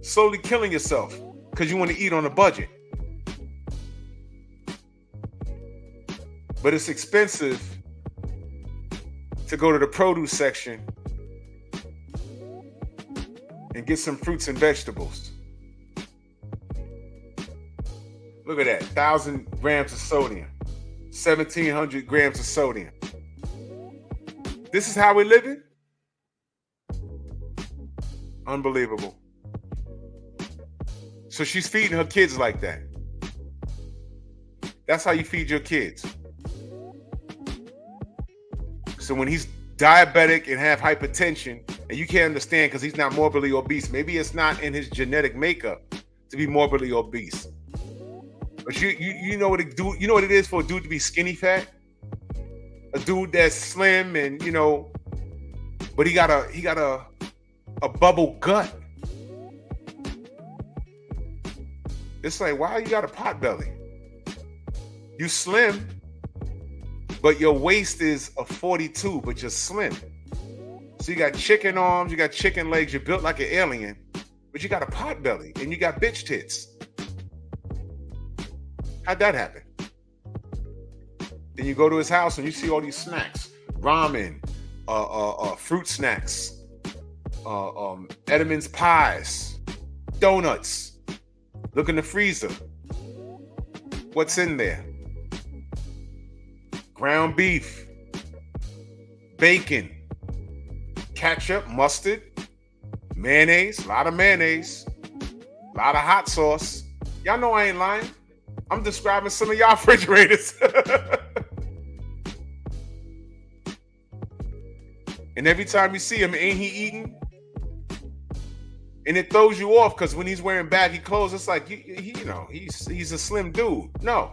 Slowly killing yourself because you want to eat on a budget. But it's expensive to go to the produce section and get some fruits and vegetables. Look at that, 1,000 grams of sodium, 1,700 grams of sodium. This is how we're living? Unbelievable. So she's feeding her kids like that. That's how you feed your kids. So when he's diabetic and have hypertension, and you can't understand because he's not morbidly obese, maybe it's not in his genetic makeup to be morbidly obese. But you know what it do? You know what it is for a dude to be skinny fat? A dude that's slim and but he got a bubble gut. It's like, why you got a pot belly? You slim, but your waist is a 42, but you're slim. So you got chicken arms, you got chicken legs, you're built like an alien, but you got a pot belly and you got bitch tits. How'd that happen? Then you go to his house and you see all these snacks, ramen, fruit snacks, Edam's pies, donuts. Look in the freezer. What's in there? Ground beef, bacon, ketchup, mustard, mayonnaise, a lot of mayonnaise, a lot of hot sauce. Y'all know I ain't lying. I'm describing some of y'all refrigerators. And every time you see him, ain't he eating? And it throws you off because when he's wearing baggy clothes, it's like, he's a slim dude. No,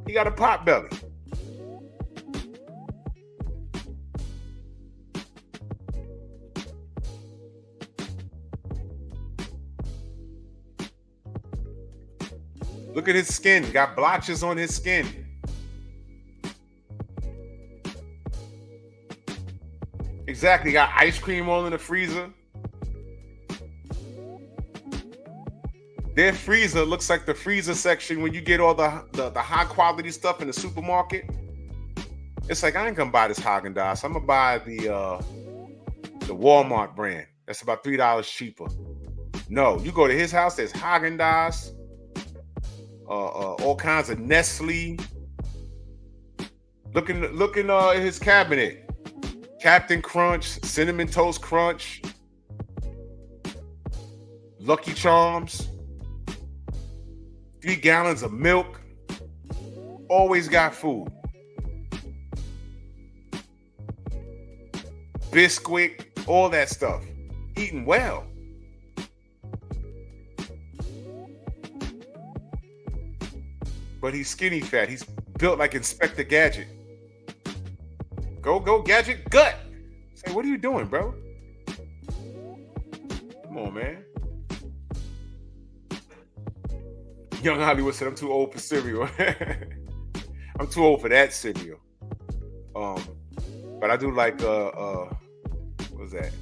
he got a pot belly. Look at his skin. Got blotches on his skin. Exactly. Got ice cream all in the freezer. Their freezer looks like the freezer section when you get all the high quality stuff in the supermarket. It's like, I ain't gonna buy this Haagen-Dazs. I'm gonna buy the Walmart brand. That's about $3 cheaper. No, you go to his house, there's Haagen-Dazs, all kinds of Nestle. Looking at his cabinet. Captain Crunch, Cinnamon Toast Crunch, Lucky Charms, 3 gallons of milk. Always got food. Bisquick, all that stuff. Eating well. But he's skinny fat. He's built like Inspector Gadget. Go, Gadget, gut. Say, what are you doing, bro? Come on, man. Young Hollywood said, I'm too old for cereal. I'm too old for that cereal. But I do like, what's that?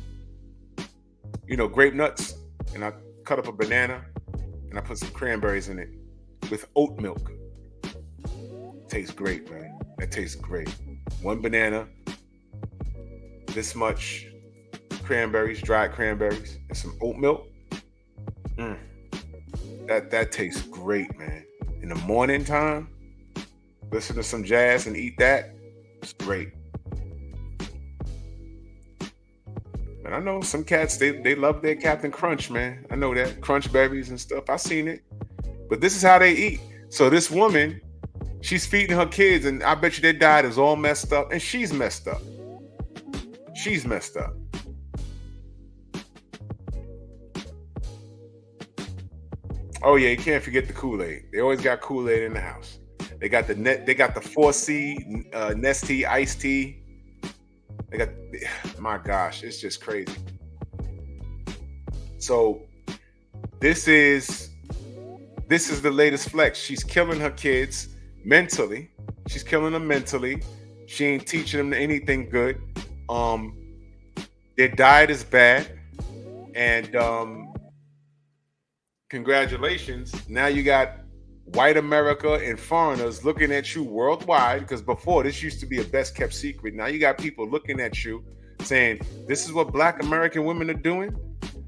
Grape nuts. And I cut up a banana and I put some cranberries in it with oat milk. Tastes great, man. That tastes great. 1 banana, this much cranberries, dried cranberries, and some oat milk. That That tastes great, man. In the morning time, listen to some jazz and eat that. It's great. And I know some cats, they love their Captain Crunch, man. I know that. Crunch berries and stuff. I seen it. But this is how they eat. So this woman, she's feeding her kids, and I bet you their diet is all messed up, and she's messed up. She's messed up. Oh yeah, you can't forget the Kool-Aid. They always got Kool-Aid in the house. They got the 4C Nestea iced tea. They got, my gosh, it's just crazy. So this is the latest flex. She's killing her kids mentally. She's killing them mentally. She ain't teaching them anything good. Their diet is bad, and congratulations. Now you got white America and foreigners looking at you worldwide, because before this used to be a best kept secret. Now you got people looking at you saying, this is what Black American women are doing.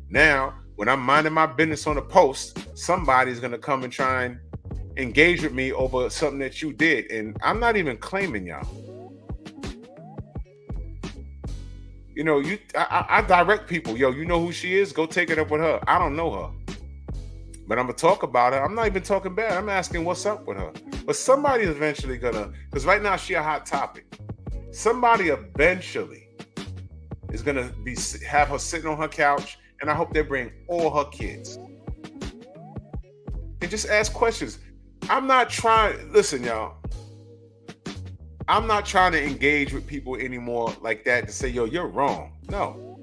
Now, when I'm minding my business on a post, somebody's going to come and try and engage with me over something that you did. And I'm not even claiming y'all. You know, I direct people. Yo, you know who she is? Go take it up with her. I don't know her. But I'm going to talk about her. I'm not even talking bad. I'm asking what's up with her. But somebody's eventually going to, because right now she a hot topic. Somebody eventually is going to have her sitting on her couch, and I hope they bring all her kids. And just ask questions. I'm not trying, listen, y'all. I'm not trying to engage with people anymore like that to say, yo, you're wrong. No.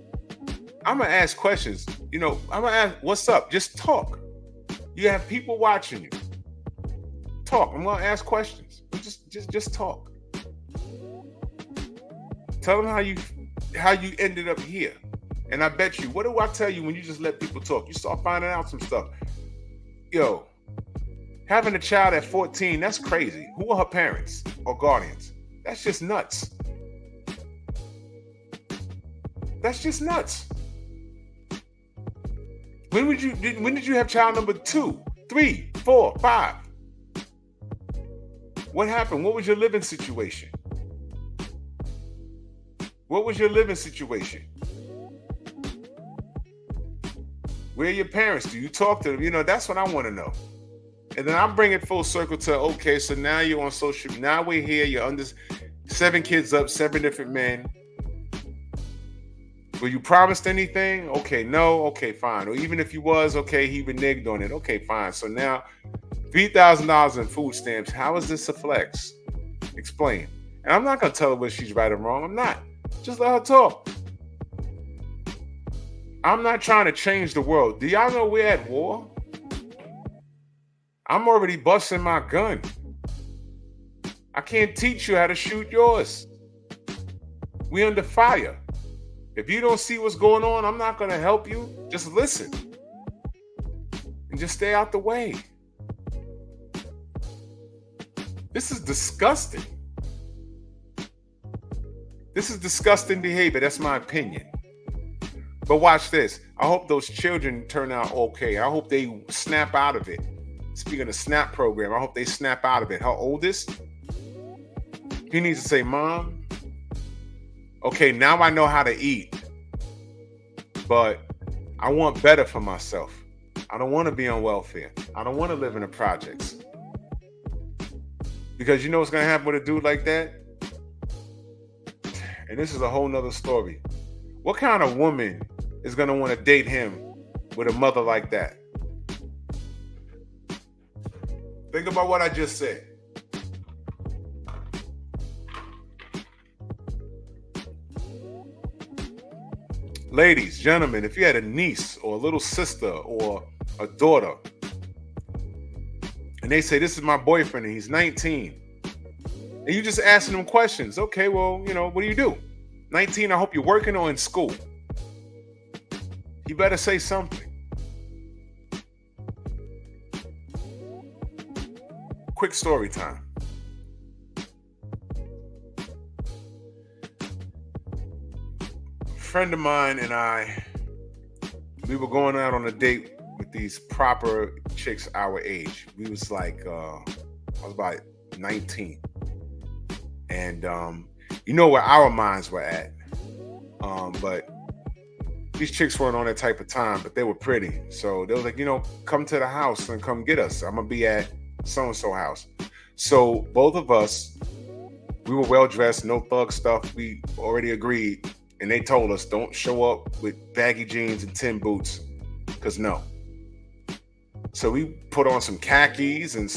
I'm going to ask questions. You know, I'm going to ask, what's up? Just talk. You have people watching you. Talk. I'm gonna ask questions. Just talk. Tell them how you ended up here. And I bet you, what do I tell you when you just let people talk? You start finding out some stuff. Yo, having a child at 14, that's crazy. Who are her parents or guardians? That's just nuts. That's just nuts. When did you have child number 2, 3, 4, 5? What happened? What was your living situation? What was your living situation? Where are your parents? Do you talk to them? You know, that's what I want to know. And then I'll bring it full circle to, okay, so now you're on social media. Now we're here. You're under 7 kids up, 7 different men. Were you promised anything? Okay, no. Okay, fine. Or even if you was, okay, he reneged on it. Okay, fine. So now $3,000 in food stamps. How is this a flex? Explain. And I'm not going to tell her whether she's right or wrong. I'm not. Just let her talk. I'm not trying to change the world. Do y'all know we're at war? I'm already busting my gun. I can't teach you how to shoot yours. We under fire. If you don't see what's going on, I'm not going to help you. Just listen. And just stay out the way. This is disgusting. This is disgusting behavior. That's my opinion. But watch this. I hope those children turn out okay. I hope they snap out of it. Speaking of SNAP program, I hope they snap out of it. Her oldest, he needs to say, Mom, okay, now I know how to eat, but I want better for myself. I don't want to be on welfare. I don't want to live in the projects. Because you know what's going to happen with a dude like that? And this is a whole nother story. What kind of woman is going to want to date him with a mother like that? Think about what I just said. Ladies, gentlemen, if you had a niece or a little sister or a daughter, and they say, this is my boyfriend and he's 19, and you just asking them questions. Okay, well, you know, what do you do? 19, I hope you're working or in school. You better say something. Quick story time. A friend of mine and I, we were going out on a date with with these proper chicks our age. We was like, I was about 19. And you know where our minds were at. But these chicks weren't on that type of time, but they were pretty. So they were like, come to the house and come get us. I'm going to be at so-and-so house. So both of us, we were well-dressed, no thug stuff. We already agreed. And they told us, don't show up with baggy jeans and tin boots, because no. So we put on some khakis and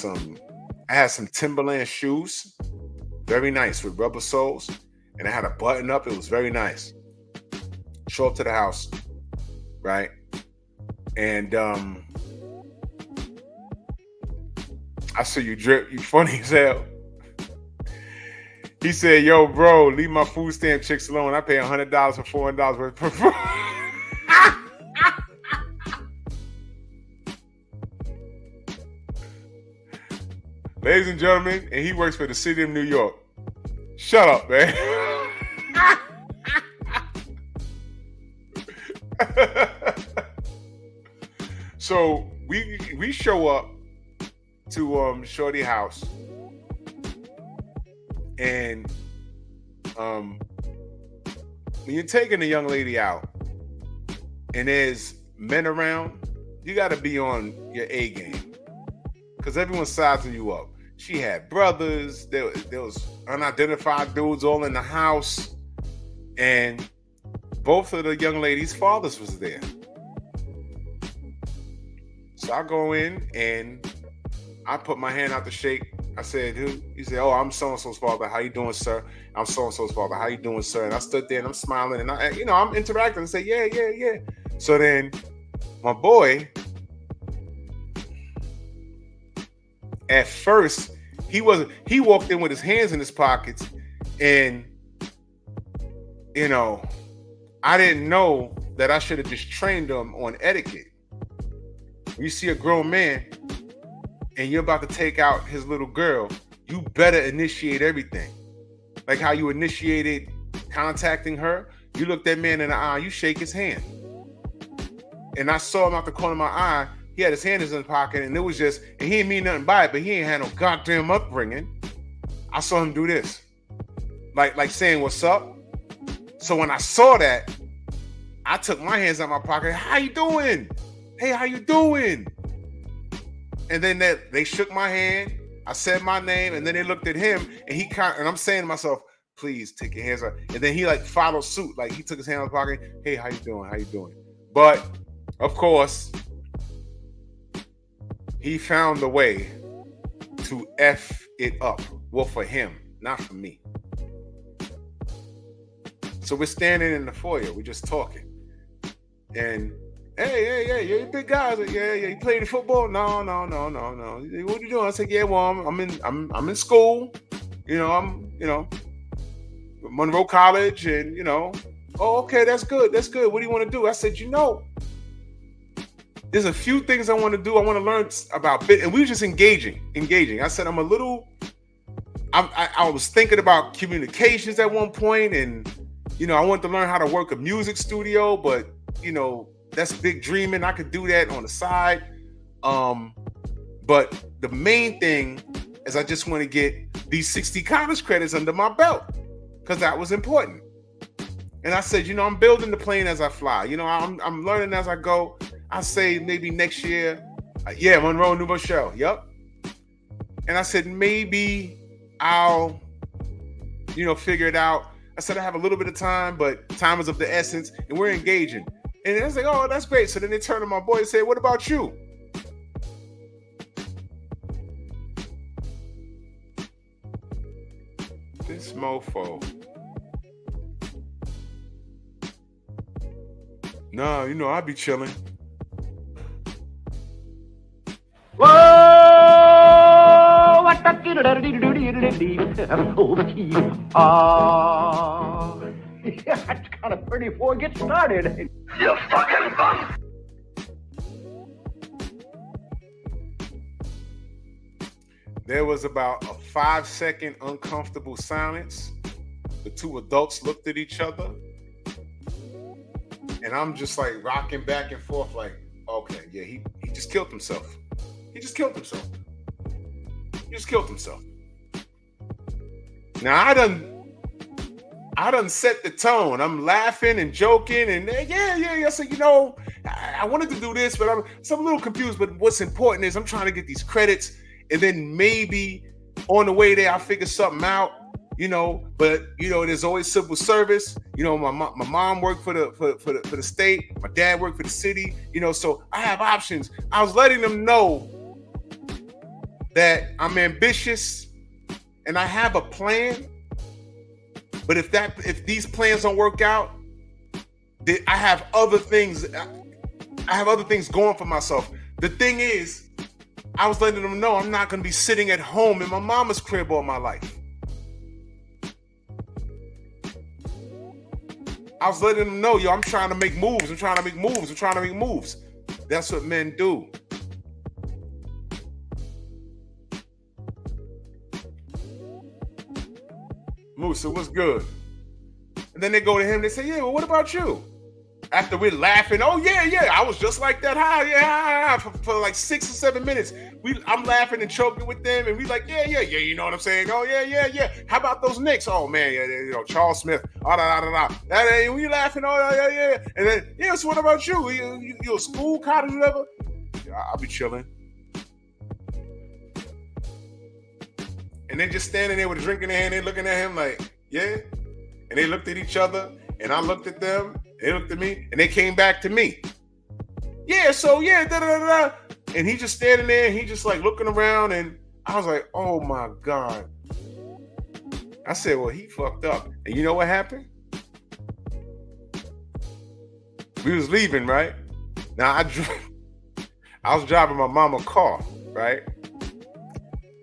I had some Timberland shoes. Very nice, with rubber soles. And I had a button up. It was very nice. Show up to the house, right? And I saw you drip. You funny as hell. He said, yo, bro, leave my food stamp chicks alone. I pay $100 for $400 worth per food. Ladies and gentlemen, and he works for the city of New York. Shut up, man. So we show up to Shorty house, and when you're taking a young lady out and there's men around, you got to be on your A game, because everyone's sizing you up. She had brothers. There was unidentified dudes all in the house, and both of the young ladies' fathers was there. So I go in and I put my hand out to shake. I said, who? He said, oh, I'm so-and-so's father. How you doing, sir? I'm so-and-so's father. How you doing, sir? And I stood there and I'm smiling and I'm interacting and say, yeah. So then my boy, at first, he walked in with his hands in his pockets, and I didn't know that I should have just trained him on etiquette. When you see a grown man and you're about to take out his little girl, you better initiate everything. Like how you initiated contacting her, you look that man in the eye, you shake his hand. And I saw him out the corner of my eye. He had his hand in his pocket, and it was and he didn't mean nothing by it, but he ain't had no goddamn upbringing. I saw him do this. Like saying, what's up? So when I saw that, I took my hands out of my pocket. How you doing? Hey, how you doing? And then they shook my hand. I said my name, and then they looked at him, and and I'm saying to myself, please take your hands out. And then he followed suit. Like he took his hand out of his pocket. Hey, how you doing? How you doing? But of course, he found a way to F it up. Well, for him, not for me. So we're standing in the foyer. We're just talking. And hey, you big guys. Yeah, you playing football? No. What you doing? I said, yeah, well, I'm in school. I'm Monroe College, and oh, okay, that's good. What do you want to do? I said, there's a few things I want to do. I want to learn about bit, and we were just engaging. I said, I was thinking about communications at one point, and I wanted to learn how to work a music studio, but that's big dreaming. I could do that on the side. But the main thing is I just want to get these 60 college credits under my belt, because that was important. And I said, I'm building the plane as I fly. I'm learning as I go. I say maybe next year, Monroe, New Rochelle. Yep. And I said, maybe I'll, figure it out. I said, I have a little bit of time, but time is of the essence, and we're engaging. And I was like, oh, that's great. So then they turned to my boy and said, what about you? This mofo. No, I be chilling. Whoa! What the That's kind of pretty before it gets started. You fucking bum. There was about a 5-second uncomfortable silence. The two adults looked at each other. And I'm just rocking back and forth Okay, yeah, he just killed himself. He just killed himself. He just killed himself. Now I done set the tone. I'm laughing and joking and yeah. So I wanted to do this, but I'm a little confused. But what's important is I'm trying to get these credits, and then maybe on the way there I'll figure something out. But there's always civil service. My mom worked for the state. My dad worked for the city. So I have options. I was letting them know that I'm ambitious and I have a plan. But if these plans don't work out, I have other things. I have other things going for myself. The thing is, I was letting them know I'm not going to be sitting at home in my mama's crib all my life. I was letting them know, I'm trying to make moves. I'm trying to make moves. That's what men do. Musa, what's good? And then they go to him, they say, yeah, well, what about you? After we're laughing, oh, yeah, I was just like that. Hi, for like 6 or 7 minutes. I'm laughing and choking with them, and we like, yeah, you know what I'm saying? Oh, yeah. How about those Knicks? Oh, man, yeah, Charles Smith. And we laughing, oh, yeah. And then, yeah, so what about you? You a school, college, whatever? Yeah, I'll be chilling. And then just standing there with a drink in their hand, they looking at him like, yeah. And they looked at each other, and I looked at them. They looked at me, and they came back to me. Yeah, so yeah, da-da-da-da. And he just standing there, and he just like looking around, and I was like, oh my God. I said, well, he fucked up. And you know what happened? We was leaving, right? Now, I was driving my mama car, right?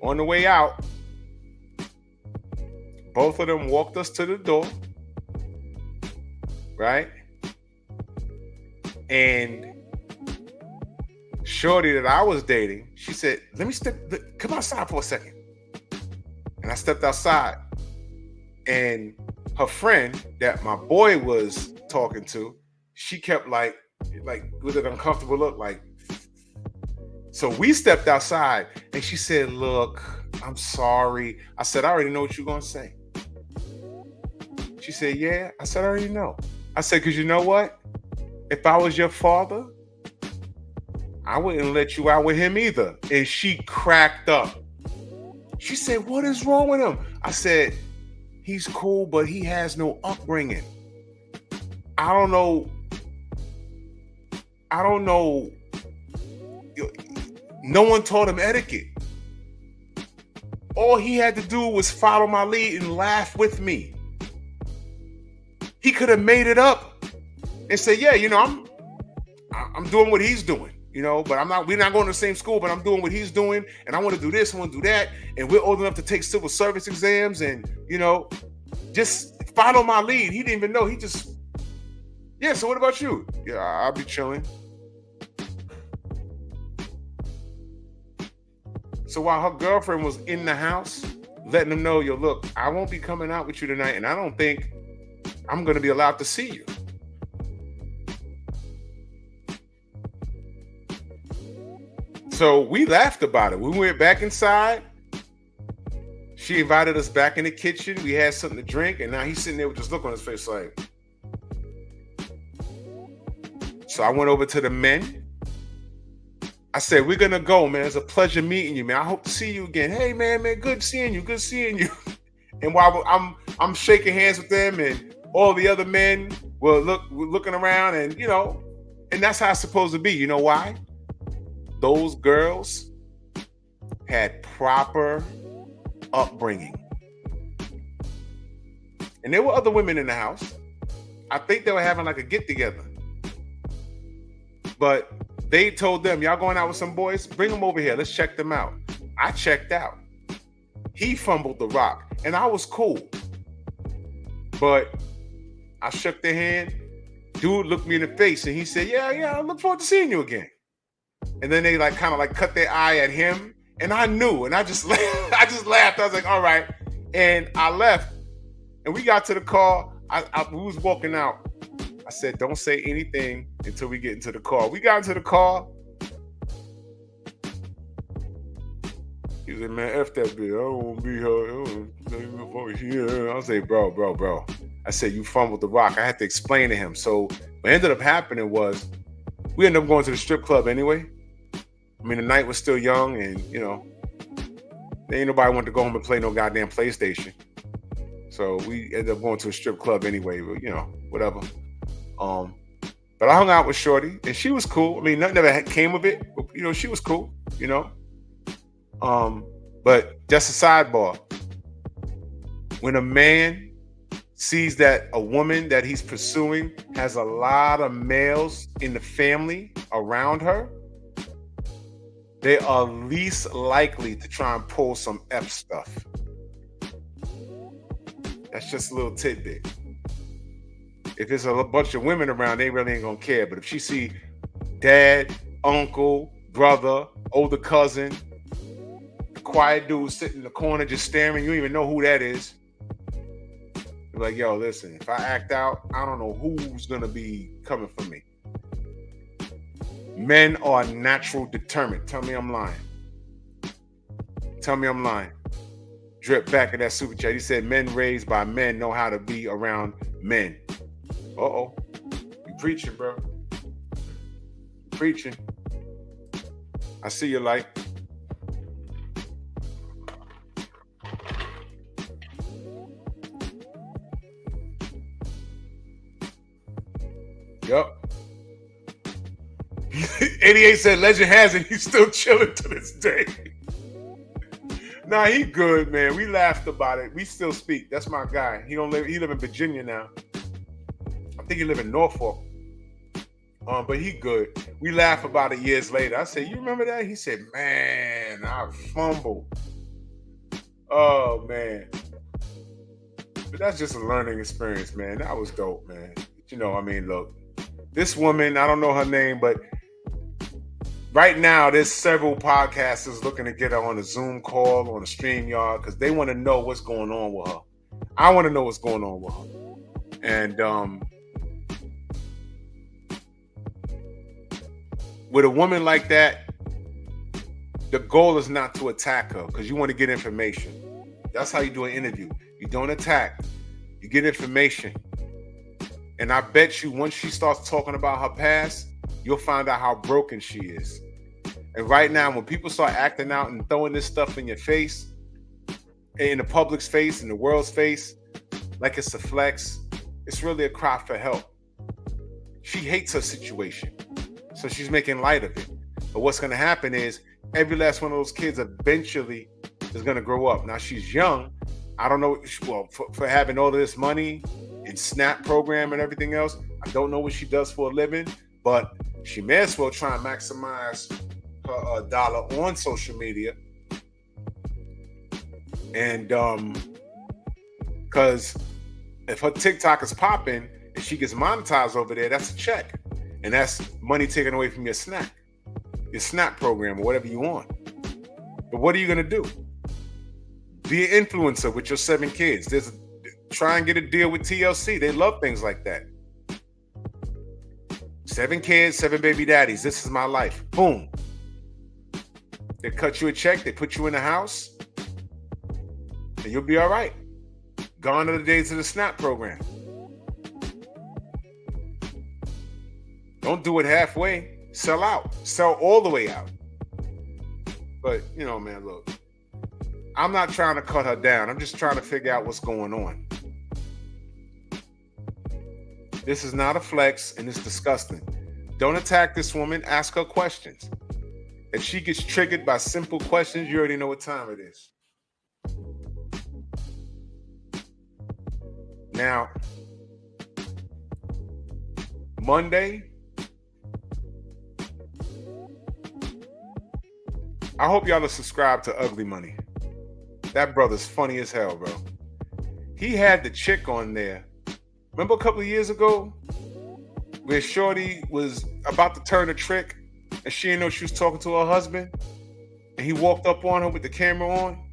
On the way out, both of them walked us to the door, right? And shorty that I was dating, she said, come outside for a second. And I stepped outside, and her friend that my boy was talking to, she kept like with an uncomfortable look, like. So we stepped outside, and she said, look, I'm sorry. I said, I already know what you're going to say. She said, yeah. I said, I already know. I said, because you know what? If I was your father, I wouldn't let you out with him either. And she cracked up. She said, what is wrong with him? I said, he's cool, but he has no upbringing. I don't know. No one taught him etiquette. All he had to do was follow my lead and laugh with me. He could have made it up and say, yeah, I'm doing what he's doing, but we're not going to the same school, but I'm doing what he's doing, and I want to do this, I want to do that, and we're old enough to take civil service exams, and just follow my lead. He didn't even know. He just, yeah, so what about you? Yeah, I'll be chilling. So while her girlfriend was in the house, letting them know, look, I won't be coming out with you tonight, and I don't think I'm going to be allowed to see you. So we laughed about it. We went back inside. She invited us back in the kitchen. We had something to drink, and now he's sitting there with this look on his face like. So I went over to the men. I said, we're going to go, man. It's a pleasure meeting you, man. I hope to see you again. Hey, man, good seeing you. And while I'm shaking hands with them, and all the other men were looking around, and, and that's how it's supposed to be. You know why? Those girls had proper upbringing. And there were other women in the house. I think they were having like a get-together. But they told them, y'all going out with some boys? Bring them over here. Let's check them out. I checked out. He fumbled the rock, and I was cool. But I shook their hand. Dude looked me in the face, and he said, yeah, I look forward to seeing you again. And then they kind of cut their eye at him, and I knew, and I just laughed. I was like, all right. And I left, and we got to the car. We was walking out. I said, don't say anything until we get into the car. We got into the car. He said, man, F that bitch. I don't want to be here. I say, bro. I said, you fumbled the rock. I had to explain to him. So what ended up happening was we ended up going to the strip club anyway. I mean, the night was still young and, you know, ain't nobody wanted to go home and play no goddamn PlayStation. So we ended up going to a strip club anyway, but, you know, whatever. But I hung out with Shorty and she was cool. I mean, nothing ever came of it, but, you know, she was cool, you know. But just a sidebar. When a man sees that a woman that he's pursuing has a lot of males in the family around her, they are least likely to try and pull some F stuff. That's just a little tidbit. If there's a bunch of women around, they really ain't gonna care. But if she see dad, uncle, brother, older cousin, the quiet dude sitting in the corner just staring, you don't even know who that is. You're like, yo, listen, if I act out, I don't know who's gonna be coming for me. Men are natural determined. Tell me I'm lying. Tell me I'm lying. Drip back in that super chat. He said men raised by men know how to be around men. Uh-oh. You preaching, bro. Preaching. I see your light. Yup. 88 said legend has it. He's still chilling to this day. Nah, he good, man. We laughed about it. We still speak. That's my guy. He live in Virginia now. I think he live in Norfolk. But he good. We laugh about it years later. I said, you remember that? He said, man, I fumbled. Oh, man. But that's just a learning experience, man. That was dope, man. You know, I mean, look. This woman, I don't know her name, but right now there's several podcasters looking to get her on a Zoom call, on a StreamYard, because they want to know what's going on with her. I want to know what's going on with her. And with a woman like that, the goal is not to attack her because you want to get information. That's how you do an interview. You don't attack. You get information. And I bet you once she starts talking about her past, you'll find out how broken she is. And right now, when people start acting out and throwing this stuff in your face, in the public's face, in the world's face, like it's a flex, it's really a cry for help. She hates her situation, so she's making light of it. But what's going to happen is every last one of those kids eventually is going to grow up. Now, she's young. I don't know, well, for having all of this money and SNAP program and everything else, I don't know what she does for a living, but she may as well try and maximize her dollar on social media. And because if her TikTok is popping and she gets monetized over there, that's a check. And that's money taken away from your SNAP program or whatever you want. But what are you going to do? Be an influencer with your 7 kids. Try and get a deal with TLC. They love things like that. 7 kids, 7 baby daddies. This is my life. Boom. They cut you a check. They put you in the house. And you'll be all right. Gone are the days of the SNAP program. Don't do it halfway. Sell out. Sell all the way out. But, you know, man, look. I'm not trying to cut her down. I'm just trying to figure out what's going on. This is not a flex, and it's disgusting. Don't attack this woman. Ask her questions. If she gets triggered by simple questions, you already know what time it is. Now, Monday, I hope y'all are subscribed to Ugly Money. That brother's funny as hell, bro. He had the chick on there. Remember a couple of years ago where Shorty was about to turn a trick and she didn't know she was talking to her husband? And he walked up on her with the camera on?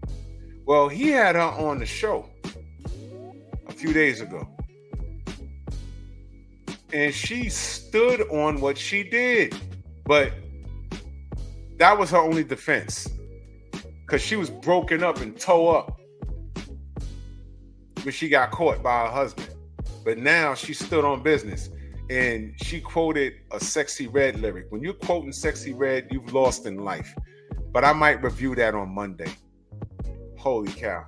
Well, he had her on the show a few days ago. and she stood on what she did. But that was her only defense, because she was broken up and tore up when she got caught by her husband. But now she stood on business, and she quoted a Sexy Red lyric. When you're quoting Sexy Red, you've lost in life. But I might review that on Monday. Holy cow.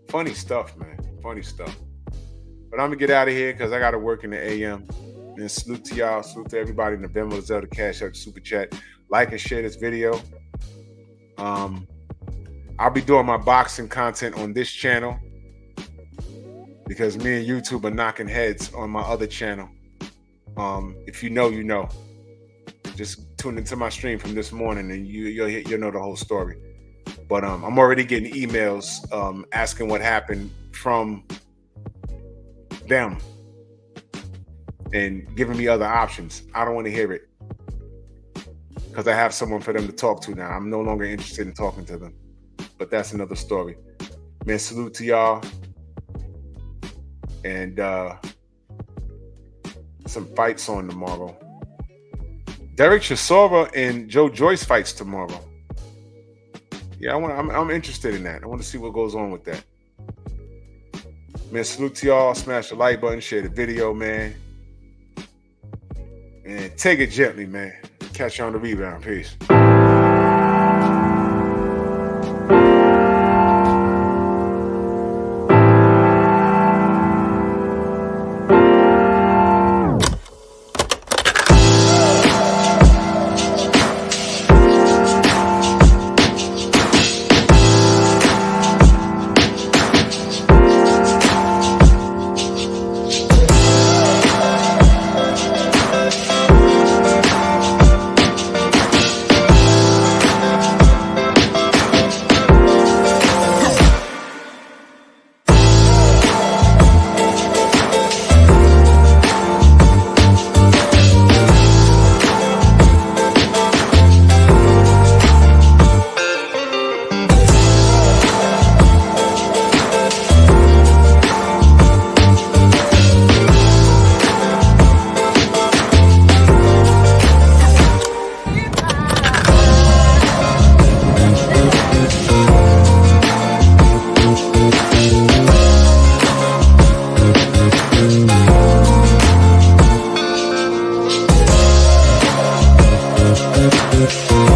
Funny stuff, man. Funny stuff. But I'm going to get out of here because I got to work in the AM. And salute to y'all. Salute to everybody in the Venmo, Zelda, Cash App, Super Chat. Like and share this video. I'll be doing my boxing content on this channel because me and YouTube are knocking heads on my other channel. If you know, you know. Just tune into my stream from this morning and you'll know the whole story. But I'm already getting emails asking what happened from them and giving me other options. I don't want to hear it because I have someone for them to talk to now. I'm no longer interested in talking to them. But that's another story. Man, salute to y'all. And some fights on tomorrow. Derek Chisora and Joe Joyce fights tomorrow. Yeah, I'm interested in that. I want to see what goes on with that. Man, salute to y'all. Smash the like button, share the video, man. And take it gently, man. Catch you on the rebound. Peace. We'll be right back.